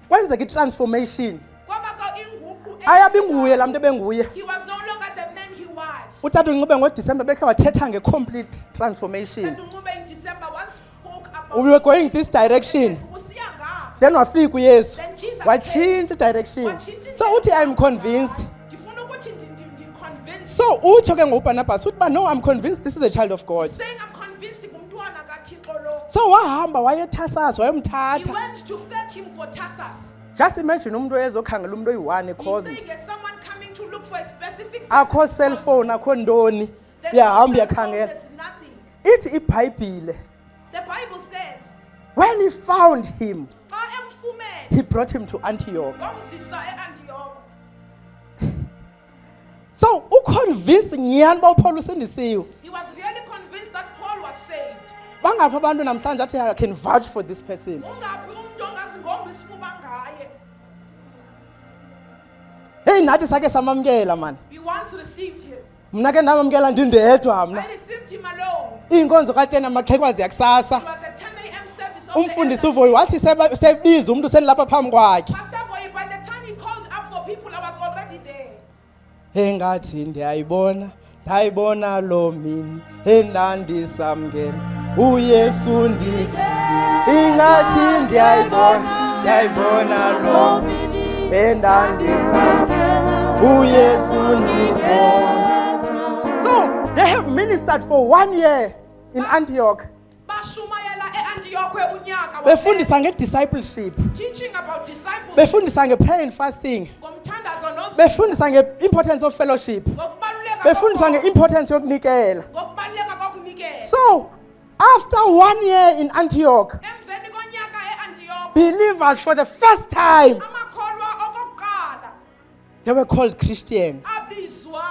kwenzeka i-transformation. Kwabakho inguqu Ayabi nguye laa mntu ebenguye. He was no longer the man he was. Utata uNcube ngoDisemba bekhe wathetha nge-complete transformation. And Ncube in December once spoke about We were going this direction. usiya ngapha. Then wafika uYesu. Then Jesus Wachinja direction. Watshintsha So uthi I'm convinced. Ndifuna ukuthi ndi-convinced. So utsho ke ngoBarnabas uthi ba no, I'm convinced this is a child of God. Saying I'm convinced ngumntwana kaThixo lo. So wahamba wayeTarsus He wayomthatha. went to fetch him for Tarsus. Just imagine umuntu ezokhangela umuntu oyi-1 eCosmo. Saying as someone coming to look for a specific Akho person. cell phone, akho ntoni. There's no Uyahamba cell phone, uyakhangela. there's nothing. Ithi iBhayibhile, The Bible says, when he found him, xa emfumene he brought him to Antioch. wamzisa eAntioch. So uconvinced nyhani uba uPaul usindisiwe. He was really convinced that Paul was saved. Bangaphi abantu namhlanje athi I can vouch for this person. Ungaphi umuntu ongazingomba isifuba ngaye. Hey nathi sake samamkela man. We once received him. Mna ke ndamamkela ndindedwa mna. I received him alone. Iinkonzo kaTena maxhekwazi yakusasa. It was a 10 a.m. service of Umfundisi the uVoyi wathi sebiza umuntu senilapha phambi kwakhe. Pastor Voyi, by the time he called up for people, I was already there. Hey ngathi ndiyayibona ndayibona lo mini endandisamkela uYesu ingathi ndiyayibona lo mini endandisamkela uYesu So they have ministered for 1 year in Antioch. bashumayela e-Antioch unyaka Befundisa nge-discipleship. teaching about discipleship Befundisa nge-prayer and fasting. ngomthandazo nozi Befundisa nge-importance of fellowship. ngokubaluleka Befundisa nge-importance yokunikela. ngokubaluleka kokunikela So after 1 year in Antioch, emveni konyaka e-Antioch believers for the first time, amakholwa okokuqala they were called Christian abizwa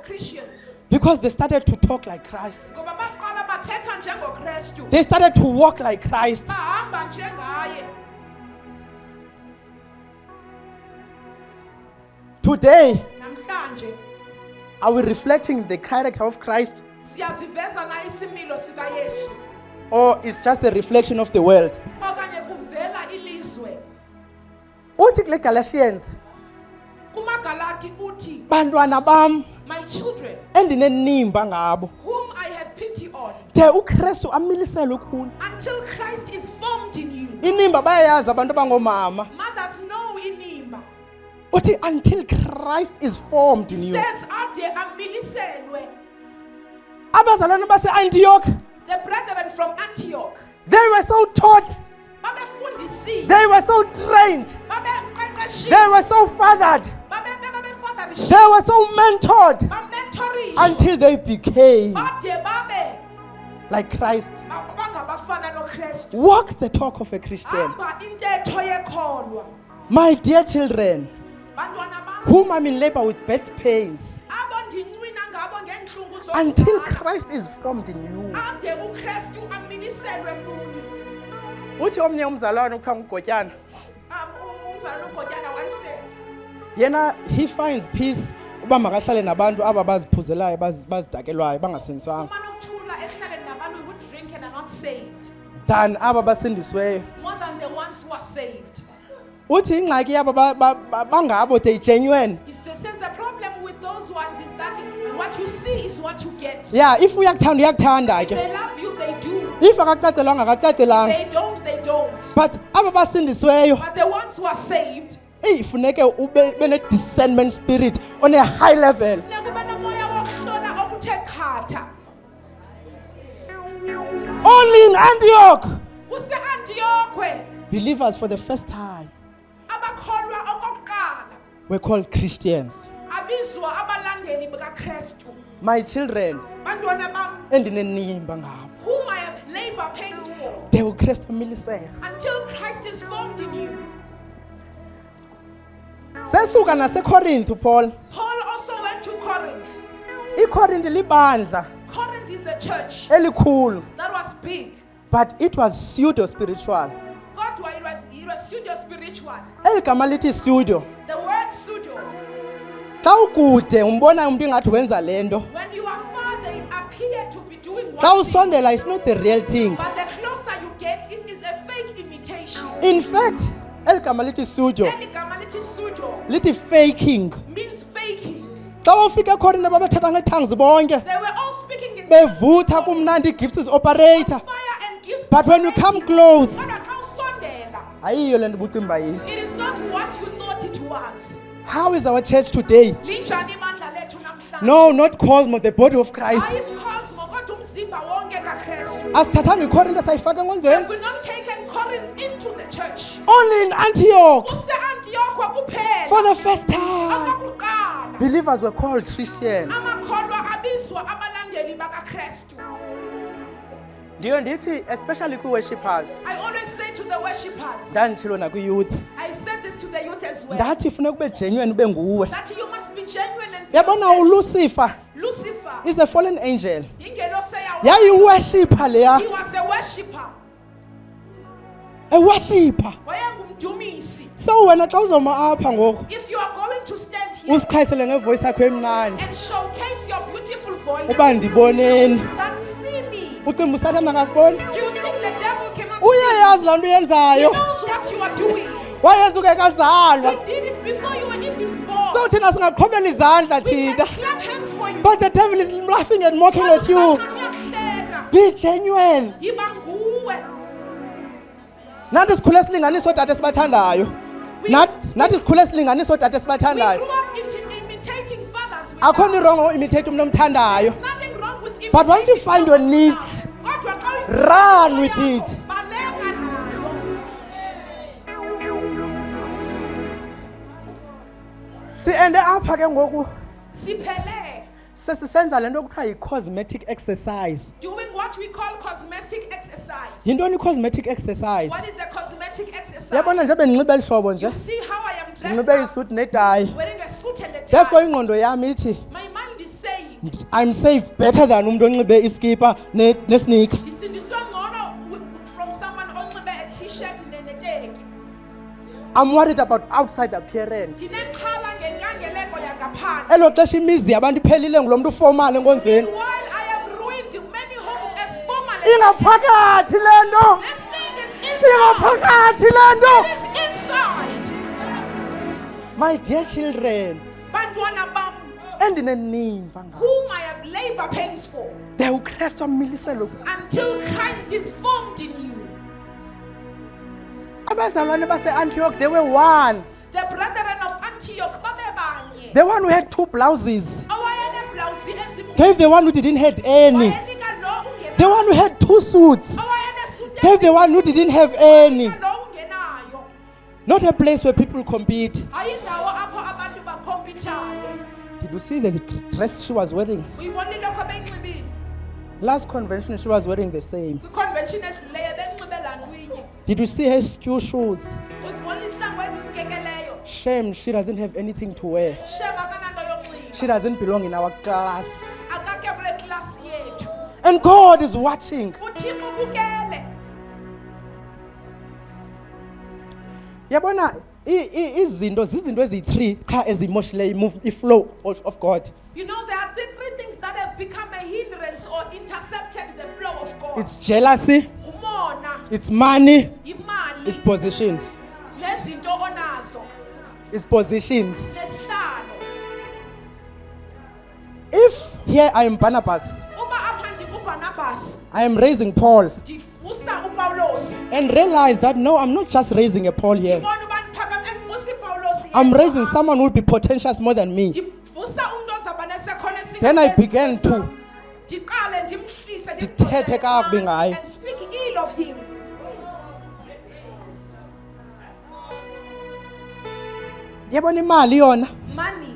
Christians because they started to talk like Christ. ngoba baqala bathetha njengokristu They started to walk like Christ. bahamba njengaye. Today, Namhlanje are we reflecting the character of Christ, siyaziveza na isimilo sikaYesu or it's just a reflection of the world? okanye kuvela ilizwe. Uthi kule Galatians, kumaGalati uthi, bantwana bam my children endinenimba ngabo, whom I have pity on, de uKristu amilisele kulo. until Christ is formed in you. Inimba bayayazi abantu abangomama. Mothers know inimba. Uthi until Christ is formed in you. Says ade amiliselwe. Abazalwane base-Antioch, The brethren from Antioch they were so taught, babefundisiwe, they were so trained, babeqeqeshiwe, they were so fathered, babefatherishiwe, they were so mentored bamentorishiwe, until they became bade babe like Christ. bangabafana noKristu. Walk the talk of a Christian. Hamba intetho yekholwa. My dear children, Bantwana bam, whom I'm in labor with birth pains, abondincwina ngabo ngenhlungu until zokuzala, Christ is formed in you. ade uKristu amiliselwe kuni. Uthi omnye umzalwane ukuthiwa nguGotyana, Umzalwane uGotyana once says, yena he finds peace uba makahlale nabantu aba baziphuzelayo bazidakelwayo bangasindiswanga umane ukuthula ekuhlaleni nabantu who drink and are not saved, than aba basindisiweyo. more than the ones who are saved. Uthi ingxaki yabo bangabo they genuine. Says the problem with those ones is that what you see is what you get. Yeah, if uyakuthanda uyakuthanda If ke. they love you, they do. If akacacelwanga akacacelanga. They don't, they don't. But aba basindisiweyo, But the ones who are saved, ifuneke ube bene discernment spirit on a high level. funeka nomoya wokuhlola okuthe khatha. Only in Antioch, Kuse-Antioch, believers for the first time abakholwa okokuqala were called Christians. abizwa abalandeli bikaKristu. My children, Bantwana bam, endinenimba ngabo. whom I have labor pains for, De uKristu amilisele. until Christ is formed in you. Sesuka naseCorinth Paul. Paul also went to Corinth. ICorinth libandla Corinth is a church elikhulu, that was big. but it was pseudo spiritual. Kodwa it was pseudo spiritual. Eligama lithi pseudo. The word pseudo, Xa ukude umbona umuntu ingathi wenza lento. when you are far, they appear to be doing Xa one thing. usondela it's not the real thing. But the closer you get, it is a fake imitation. In fact, eligama lithi pseudo Eli gama lithi pseudo lithi faking. means faking. Xa ufika eCorinth babethatha ngetongues bonke. They were all speaking in Bevutha kumnandi gifts operator. fire and gifts. But when you come close, Kodwa xa usondela, ayiyo lento ubucimba yini. it is not what you thought it was. How is our church today? Linjani ibandla lethu namhlanje? No, not Cosmo, the body of Christ. Hayi uCosmo, kodwa umzimba wonke kaKristu. Asithathanga iCorinth sayifaka enkonzweni. Have we not taken Corinth into the church? Only in Antioch, Kuse-Antioch kuphela. for the first time, Okokuqala, believers were called Christians. amakholwa abizwa abalandeli bakaKristu. Ndiyo ndithi, especially kwi-worshippers, I always say to the worshippers, ndanditshilo nakwi-youth, I said this to the youth as well, ndathi funeka ube genuine ube nguwe. that you must be genuine and Yabona yourself. uLucifer Lucifer, is a fallen angel. ingeloseya Yayiworshipper leya, he was a worshipper. a worshipper. Wayengumdumisi. So wena xa uzoma apha ngoku, If you are going to stand here usikhayisele ngevoice yakho emnandi, and showcase your beautiful voice, uba ndiboneni, that see me, ucimba usathana akakuboni. do you think the devil cannot Uyayazi laa nto see? He uyenzayo, knows what you are doing. wayenza ungekazalwa. He did it before you were even born. So thina singaqhobela izandla We can thina. clap hands for you. But the devil is laughing and mocking at you. Usathane uyakuhleka. Be genuine. Yiba nguwe. Nathi sikhule silinganisa odade esibathandayo. Nathi sikhule silinganisa odade We esibathandayo. grew up imitating fathers. Akho ni wrong imitate umuntu omthandayo. There's nothing wrong with imitating. But once you find your niche, Kodwa xa run uyifunda with yakho, it. baleka nayo. siende apha ke ngoku Siphele sesisenza lento okuthiwa yi-cosmetic exercise. doing what we call cosmetic exercise. Yintoni i-cosmetic exercise? What is a cosmetic exercise? Yabona nje bendinxibe eli hlobo nje, You see how I am ndinxibe dressed isuti nedayi. up, wearing a suit and a Therefore tie. ingqondo yam ithi My mind is saying, I'm safe better than umuntu onxibe iskipa nesneaker. ndisindiswe ngcono from someone onxibe a t-shirt neteki. I'm worried about outside appearance. Ndinexhala ngenkangeleko yangaphandle. Elo xesha imizi yabantu iphelile ngulo mntu uformal enkonzweni. While I have ruined many homes as formal as Ingaphakathi le nto. this thing is inside. Ingaphakathi le nto. It is inside. My dear children, Bantwana bam, endinenimba ngabo. whom I have labor pains for, De uKristu amiliselo. until Christ is formed in you. Abazalwane base-Antioch, they were one. The brethren of Antioch babebanye. The one who had 2 blouses Awayeneblawuzi ezimbili. gave the one who didn't have any. Wayenika lo ungenayo. The one who had 2 suits Awayenesuti gave the one who didn't have any. ezimbili, lo ungenayo. Not a place where people compete. Ayindawo apho abantu bakhompithayo. Did you see the dress she was wearing? Uyibonile lokho benxibile. Last convention, she was wearing the same. Kwi-convention edluleyo benxibe lantwinye. Did you see her shoes? Uzibona izihlangu ezisikekeleyo. Shame, she doesn't have anything to wear. Shem akananto yonxiba. She doesn't belong in our class. Akake kule klasi yethu. And God is watching. Uthixo ubukele. Yabona, izinto zizinto ezi-3 qha ezimoshileyo i-flow of God. You know, there are three things that have become a hindrance or intercepted the flow of God. It's jealousy, Umona, it's money, imali, it's positions. nezinto onazo, It's positions. nesihlalo. If here I am Barnabas, Uba apha ndinguBarnabas, I am raising Paul, ndivusa uPawulos. and realize that no, I'm not just raising a Paul here. Ndibona uba ndiphakame ndivusa iPawulos. I'm raising someone who will be potentials more than me. Ndivusa umntu ozaba nesakhono esingaphezulu Then I began to kwesam. Ndiqale ndimhlise ndithethe kakubi ngaye. and speak ill of him. Yabona imali yona. Money.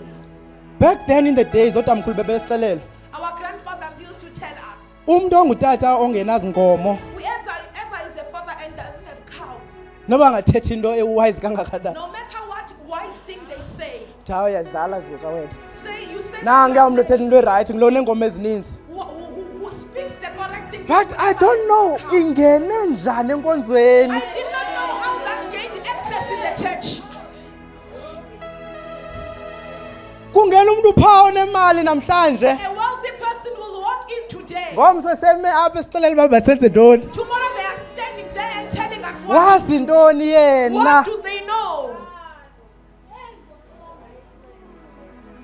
Back then in the days otamkhulu bebesixelela. Our grandfathers used to tell us, Umuntu ongutata ongenazi nkomo, whoever is a father and doesn't have cows, noba ngathethi into ewise kangakadala. no matter what wise thing they say, Hawu yadlala zuka wena. you say Nange umntu ethetha into right ngilona enkomo ezininzi. who speaks the correct thing. But I don't know ingene njani enkonzweni. I did not know how that gained access in the church. Kungena umuntu phaa onemali namhlanje. A wealthy person will walk in today. Ngomso seme apha esixelela uba basenze ntoni. Tomorrow they are standing there and telling us what Wazi ntoni yena. do they know?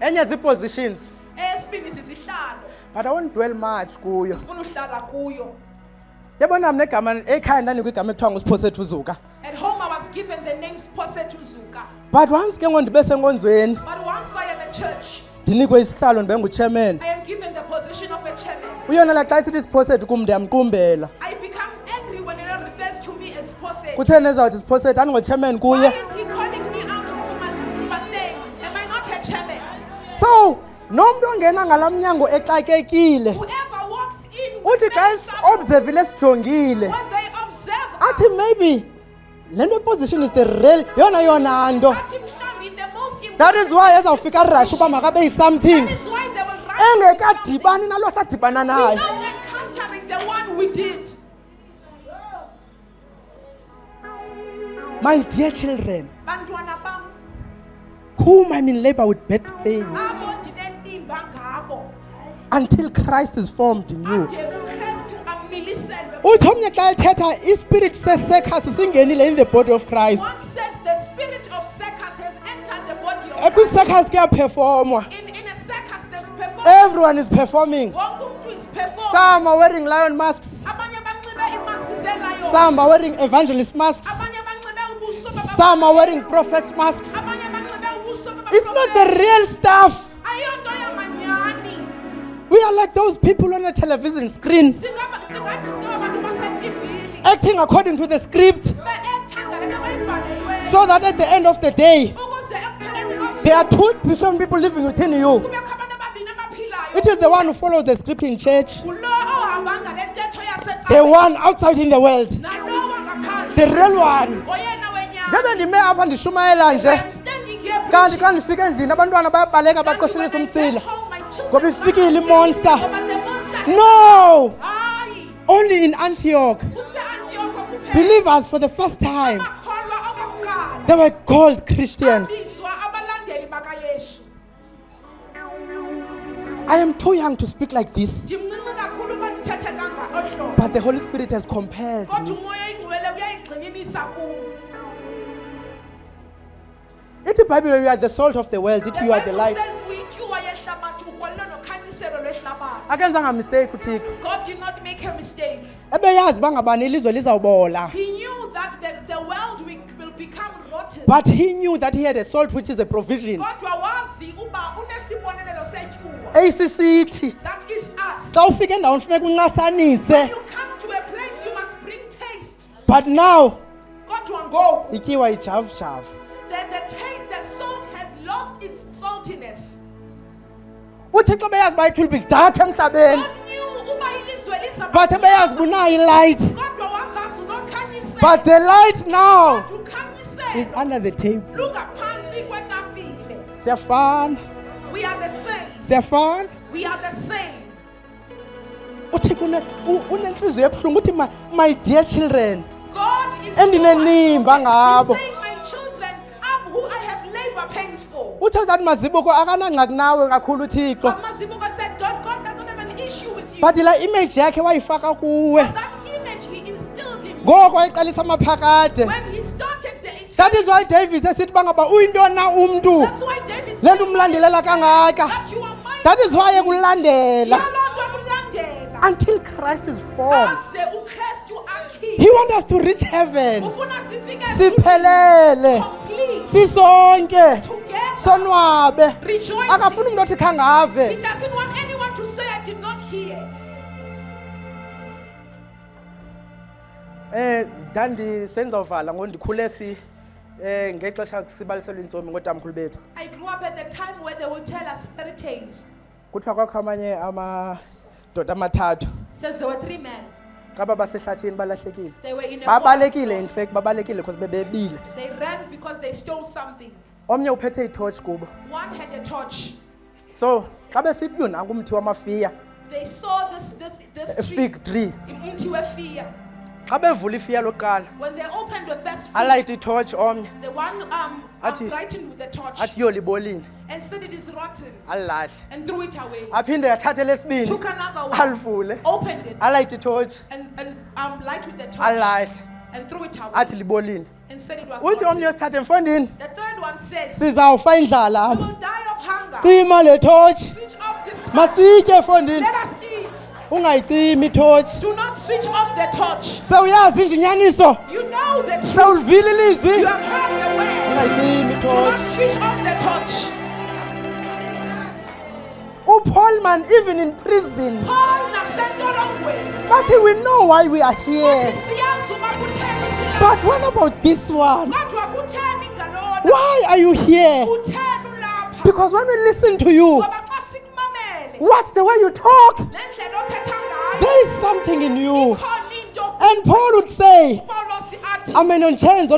Enye zii-positions. Esibini sisihlalo. But I won't dwell much kuyo. Ufuna uhlala kuyo. Yabona mna egama ekhaya ndanikwa igama ekuthiwa nguSiphosethu Zuka. At home I was given the name Siphosethu Zuka. But once ke ngo ndibe senkonzweni, But once I am at church, ndinikwe isihlalo ndibe nguchairman. I am given the position of a chairman. Uyona la xa isithi Siphosethu kum ndiyamqumbela. I become angry when it refers to me as Siphosethu. Kutheni ezawuthi Siphosethu andingochairman Why kuye? is he calling me out for my name? Am I not a chairman? So, nomntu ongena ngala mnyango exakekile. Whoever walks in Uthi with xa many troubles, observile sijongile. when they observe Athi us, maybe le nto position is the real yona nto. athi mhlawumbi the most important. That is why ezawufika rush uba makabe yi-something. That is why they will run Engekadibani nalo sadibana naye. without encountering the one we did. My dear children, Bantwana bam, whom I'm in labor with birth pains, abo ndinenimba ngabo. until Christ is formed in you. Ade uKristu amiliselwe. Uthi omnye xa ethetha ispirit sesekha sisingenile in the body of Christ. One says the spirit of circus has entered the body of Christ. Kwi-circus kuyaphefomwa. In a circus there's performance. Everyone is performing. Wonke umuntu is performing. Some are wearing lion masks. Abanye banxibe imaski zelayo. Some are wearing evangelist masks. Abanye banxibe ubuso baba. Some are wearing prophets masks. Abanye banxibe ubuso baba. It's not the real stuff. Ayonto yamanyani. We are like those people on a television screen, Singathi singabantu base-TV. acting according to the script, Be-actanga lento abayibhalelweyo. so that at the end of the day, Ukuze ekupheleni kosuku there are two different people living within you. kubekho abantu ababini abaphilayo. It is the one who follows the script in church, Ngulo ohamba ngale ntetho the yasecaweni. one outside in the world, Nalowa ngaphandle. the real one. Ngoyena wenyama. Njengoba ndime apha ndishumayela nje, I'm standing here kanti preaching. xa ndifika endlini abantwana bayabaleka Kanti baqoshelisa when I get umsila home, my children ngoba ifikile imonster. Ngoba the monster- No, Hayi. only in Antioch, Kuse-Antioch kuphela. believers for the first time, Amakholwa abakuqala. they were called Christians. Babizwa abalandeli bakaYesu. I am too young to speak like this, Ndimncinci kakhulu uba ndithethe olu hlobo. but the Holy Spirit has compelled Kodwa me. umoya oyingcwele uyayigxininisa kum. Ithi iBhayibhile, you are the salt of the world, ithi you are the The light. Bible says uyityuwa yehlabathi, ukwalilo nokhanyiselo lwehlabathi. Akenzanga mistake uThixo. God did not make a mistake. Ebeyazi bangabani ilizwe lizawubola. He knew that the world will become rotten. But he knew that he had a salt which is a provision. Kodwa wazi uba unesibonelelo setyuwa. Eyisisithi That is us. xa ufika endaweni funeka When uncasanise. you come to a place, you must bring taste. But now Kodwa ngoku, ityiwa ijavujavu. the salt has lost its saltiness. uThixo beyazi uba it will be dark emhlabeni, God knew uba ilizwe lizaba but ebeyazi uba unayo ilight. kodwa wazazi unokhanyiselo. But the light now is Ukhanyiselo under the table. lungaphansi kwetafile. Siyafana, We are the same. siyafana. We are the same. uThixo unenhliziyo ebuhlungu uthi my dear children, God is endinenimba ngabo. He's saying, my children, who I have labor pains for. uThixo athi mazibuko akanangxaki nawe kakhulu uThixo, But Mazibuko said, God doesn't have an issue with you. but la image yakhe wayifaka kuwe That image he instilled in you. ngoko wayiqalisa amaphakade. When he started the That is why David esithi bangaba uyintoni na umntu That's why David le nto umlandelela kangaka. that you are mine. That is why ekulandela Yalonto ekulandela. until Christ is formed. Aze uKristu akhi. He wants us to reach heaven, Ufuna sifike siphelele, complete sisonke, together. sonwabe. Rejoicing. Akafuni umuntu othi He khangave. doesn't want anyone to say I did not hear. Sendizovala ngondikhule ngexesha sibaliselwe intsomi ngotamkhulu bethu. I grew up at the time where they would tell us fairy tales. Kuthiwa kwakho amanye amadoda amathathu. Says there were 3 men. Xa babasehlathini balahlekile. They were in a Babalekile, in forest. fact babalekile because bebebile. They ran because they stole something. Omnye uphethe itorch kubo. One had a torch. So xa besithi nanku umthi wamafiya, They saw this a tree. fig tree. Umthi wefiya. Xa bevula ifiya lokuqala, When they opened the first fig, alight itorch omnye, the one Athi- brightened with the torch athi yolibolile, and said it is rotten alilahle. and threw it away. Aphinde athathe lesibini, Took another one, alivule, opened it alight itorch, and light with the torch alilahle, and threw it away athi libolile. and said it was Uthi rotten. omnye wesithathu mfondini, The third one says, sizawufa indlala we apha. will die of hunger. Cima le torch, Switch off this torch. masitye fondini, Let us eat. ungayicimi itorch. Do not switch off the torch. Sewuyazi nje inyaniso, You know the truth. sewulivile ilizwi, You have heard the word. ungayicimi Do itorch. not switch off the torch. uPaul man, even in prison, Paul nasentolongweni. but we know why we are here. Siyazi uba kutheni silapha. But what about this one? Kodwa kutheni ngalona? Why are you here? Kutheni ulapha? Because when we listen to you, Ngoba xa sikumamele, watch the way you talk. nendlela othetha ngayo, There is something in you. ikhona into. And Paul would say, uPaulos athi, I'm on chains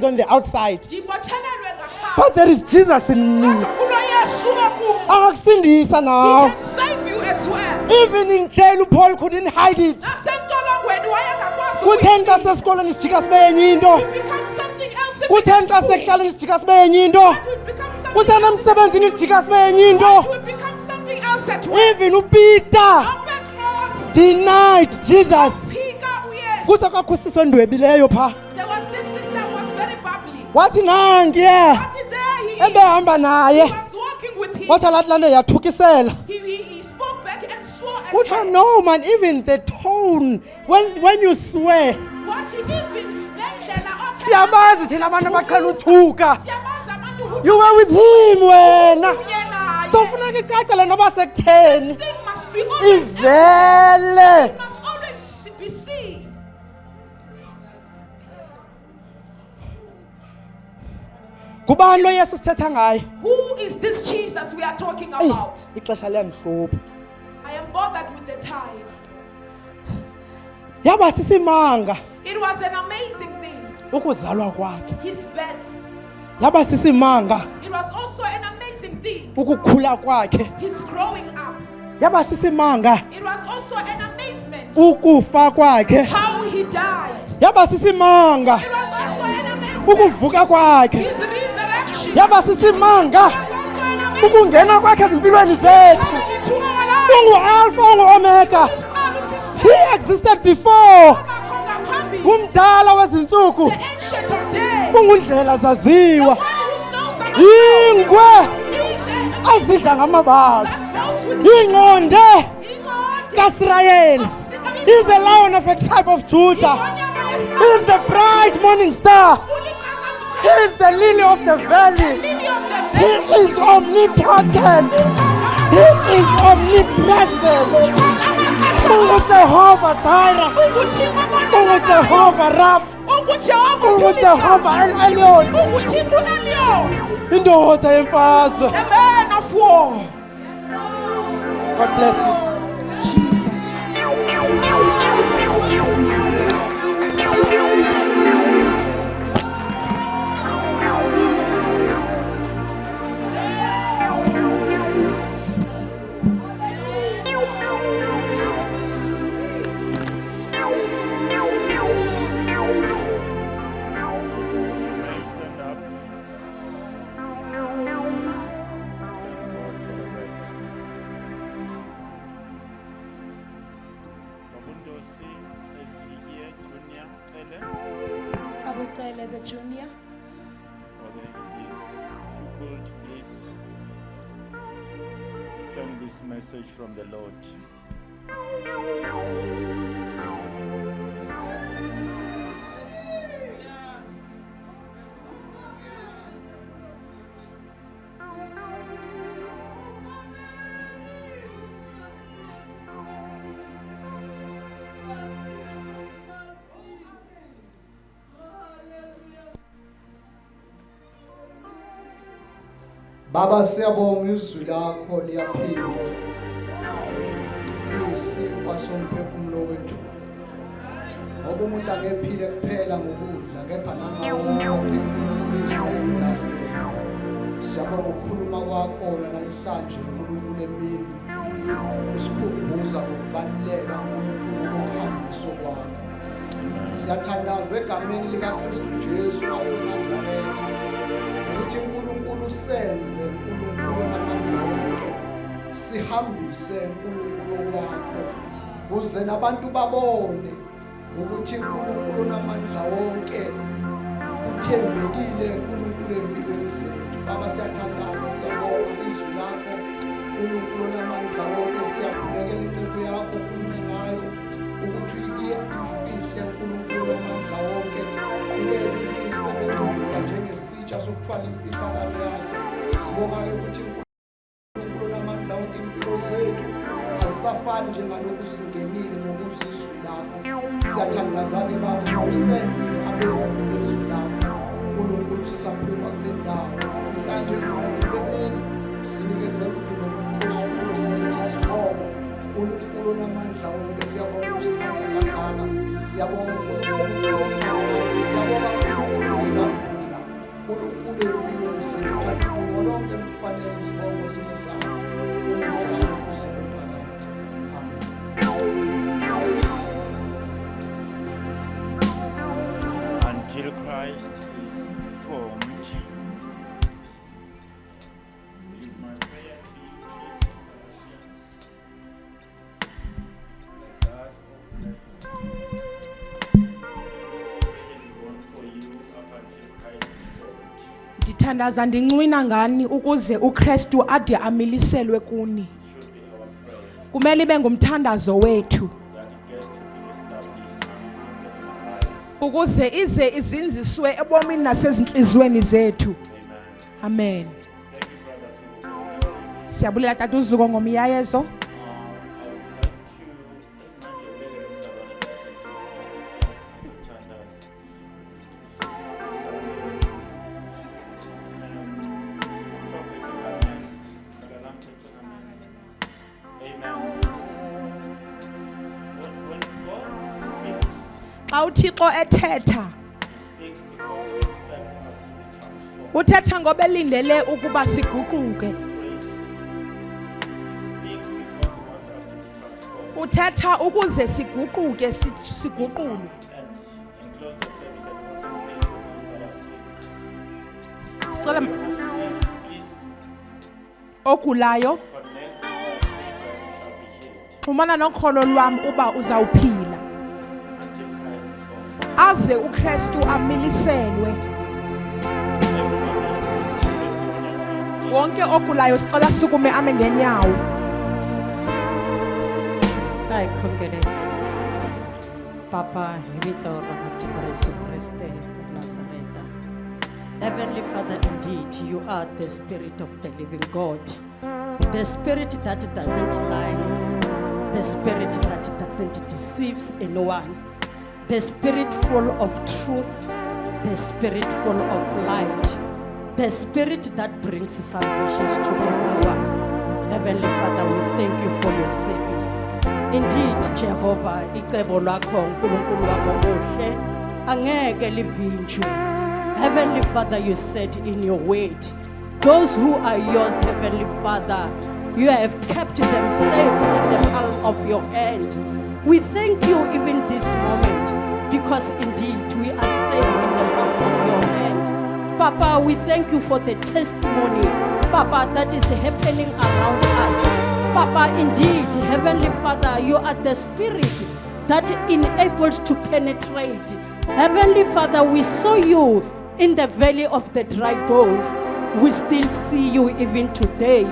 on the outside, ndibotshelelwe ngaphandle. but there is Jesus in me. Kodwa kunoYesu okum. Angakusindisa He now. can save you as well. Even in jail, Paul couldn't hide it. Nasentolongweni wayengakwazi Kutheni xa ukuyifihla. sesikolweni sijika sibe yenye into? It becomes something else. Kutheni xa sekuhlaleni sijika sibe yenye into? It will become something Kutheni else. emsebenzini sijika sibe yenye It into? will become something else at work. Even uPeter Petros, denied Jesus. Phika uYesu. Kuthi kwakho sisondwebileyo pha. There was this sister who was very bubbly. Wathi nankuye But there he is. ebehamba naye. He was walking with him. wathi alatlane yathukisela he spoke back and swore at kuthiwa her. no man, even the tone when you swear Wathi even nendlela othe siyabazi thina abantu abaqhela uthuka siyabazi abantu who you were with him wena kunye naye. so funeka icacele noba sekutheni Thing must be always ivele It must always be seen. ngubani lo yesu sithetha ngaye Who is this Jesus we are talking eyi about? ixesha liyandihlupha I am bothered with the time. yaba sisimanga It was an amazing thing. ukuzalwa kwakhe His birth. yaba sisimanga It was also an amazing thing. ukukhula kwakhe His growing up. yaba sisimanga It was also an amazement. ukufa kwakhe How he died. yaba sisimanga It was also an amazement. ukuvuka kwakhe His resurrection. yaba sisimanga It was also an amazement. ukungena kwakhe ezimpilweni zethu Coming into our lives. ungu-alpha ungu-omega His blood is his he existed before Makonga Kambi. ngumdala wezintsuku The ancient of days. ungundlela The zaziwa one who knows and unknown. ingwe He is the azidla ngamabala that goes with ingqonde God. kasirayeli he's the lion of a tribe of judah he's the bright morning star he is the lily of the valley he is omnipotent he is omnipresent unguJehova Jireh unguJehova Rapha unguJehova El Elyon indoda yemfazwe The man of war. God bless you Jesus. May stand up. Thank God for the word. Babundosi, is he here, Junior Tele? Abu Tele the junior. Or there he is. If you could please send this message from the Lord. Baba siyabonga izwi lakho liyaphila. Liyisikwa somphefumulo wethu. Ngoba umuntu angephile kuphela ngokudla kepha nangawonke izwi lakho. Siyabonga ukukhuluma kwakho namhlanje uNkulunkulu emini. Usikhumbuza ukubaluleka uNkulunkulu kokuhambiswa kwakho. Siyathandaza egameni likaKristu Jesu waseNazaretha ukuthi uNkulunkulu senze uNkulunkulu namandla wonke sihambise uNkulunkulu wakho ukuze nabantu babone ukuthi uNkulunkulu namandla wonke uthembekile uNkulunkulu empilweni zethu. Baba siyathandaza siyabonga izwi lakho uNkulunkulu namandla wonke siyabulekela incebo yakho ukume ngayo ukuthi uyiye ifihle uNkulunkulu namandla wonke ubeke uyisebenzisa njengesitsha sokuthwala imfihlakalo yakho. Sibonga ukuthi uNkulunkulu namandla wonke impilo zethu asisafani njengalokhu singenile ngokuzizwi lakho. Siyathandaza-ke Baba usenze abenzi bezwi lakho uNkulunkulu sisaphuma kule ndawo namhlanje kule mini sinikezela udumo nomkhosi kulo sithi sibonge uNkulunkulu namandla wonke. Siyabonga usithanda kangaka, siyabonga uNkulunkulu nathi, siyabonga uNkulunkulu uzambula uNkulunkulu empilweni zethu. Thatha udumo lonke lufanele isibongo simo sakho unjalo usebenza phakathi. Amen. Until Christ is formed, is my prayer to you, the God of heaven, pray and God for you up until Christ is formed. ndithandaza ndincwina ngani ukuze uKristu ade amiliselwe kuni. should be our prayer Kumele ibe ngumthandazo wethu that it gets to be established in our lives. ukuze ize izinziswe ebomini nasezinhlizweni zethu. Amen. Amen. Thank you, brothers, for your message. Siyabulela tata uZuko ngomyayezo. I would like to Amen. When God speaks, Xa uThixo ethetha, He speaks because He expects us to be transformed. uthetha ngoba elindele ukuba siguquke. Grace. He speaks because He wants us to be transformed. Uthetha ukuze siguquke siguqulwe. And close the service and also pray for those that are sick. Sicela Sick, please ogulayo connect with my faith that you shall be healed xhumana nokholo lwam uba uzawuphila. until Christ is formed. Aze uKristu amiliselwe. Everyone that is sick, Wonke ogulayo sicela sukume ame ngenyawo. Hai khongele. Papa, himito ramati Jesu Christe Nazareta. Heavenly Father, indeed, you are the Spirit of the living God. The Spirit that doesn't lie. The Spirit that doesn't deceive anyone. The Spirit full of truth. The Spirit full of light. The Spirit that brings salvation to everyone. Heavenly Father, we thank you for your service. Indeed, Jehovah, icebo lakho uNkulunkulu wami omuhle angeke livinjwe. Heavenly Father, you said in your word, those who are yours, Heavenly Father, you have kept them safe in the palm of your hand. We thank you even this moment because indeed we are safe in the palm of your hand. Papa, we thank you for the testimony, Papa, that is happening around us. Papa, indeed, Heavenly Father, you are the Spirit that enables to penetrate. Heavenly Father, we saw you in the valley of the dry bones. We still see you even today.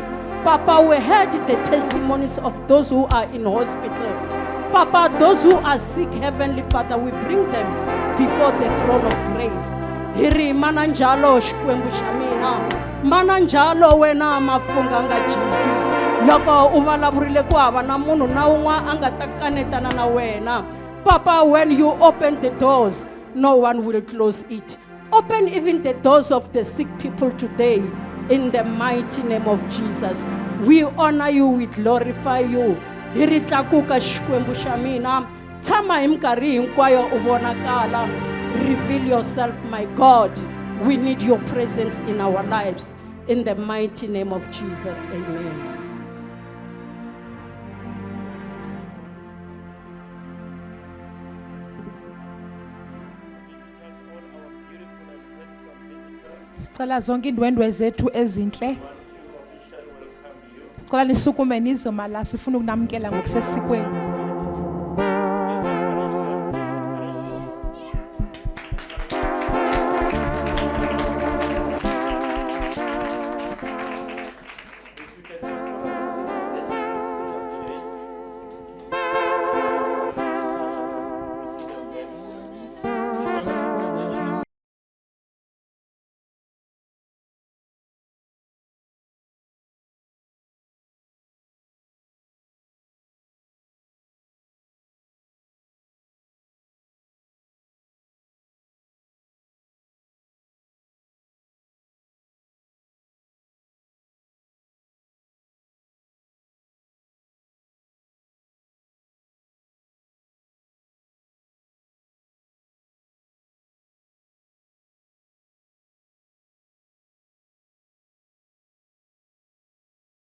Papa, we heard the testimonies of those who are in hospitals. Papa, those who are sick, Heavenly Father, we bring them before the throne of grace. Hiri mananjalo shikwembu shamina. Mananjalo wena mafunga ngajiki. Loko uvalavurile ku hava na munhu na un'wana a nga ta kanetana na wena. Papa, when you open the doors, no one will close it. Open even the doors of the sick people today in the mighty name of Jesus. We honor you, we glorify you. Hi ri tlakuka xikwembu xa mina. Tshama hi minkarhi hinkwayo u vonakala. Reveal yourself, my God. We need your presence in our lives. In the mighty name of Jesus, amen. Visitors, all our beautiful and handsome visitors, Sicela zonke indwendwe zethu ezinhle. want to officially welcome you. Sicela nisukume nizoma la sifuna ukunamkela ngokusesikweni.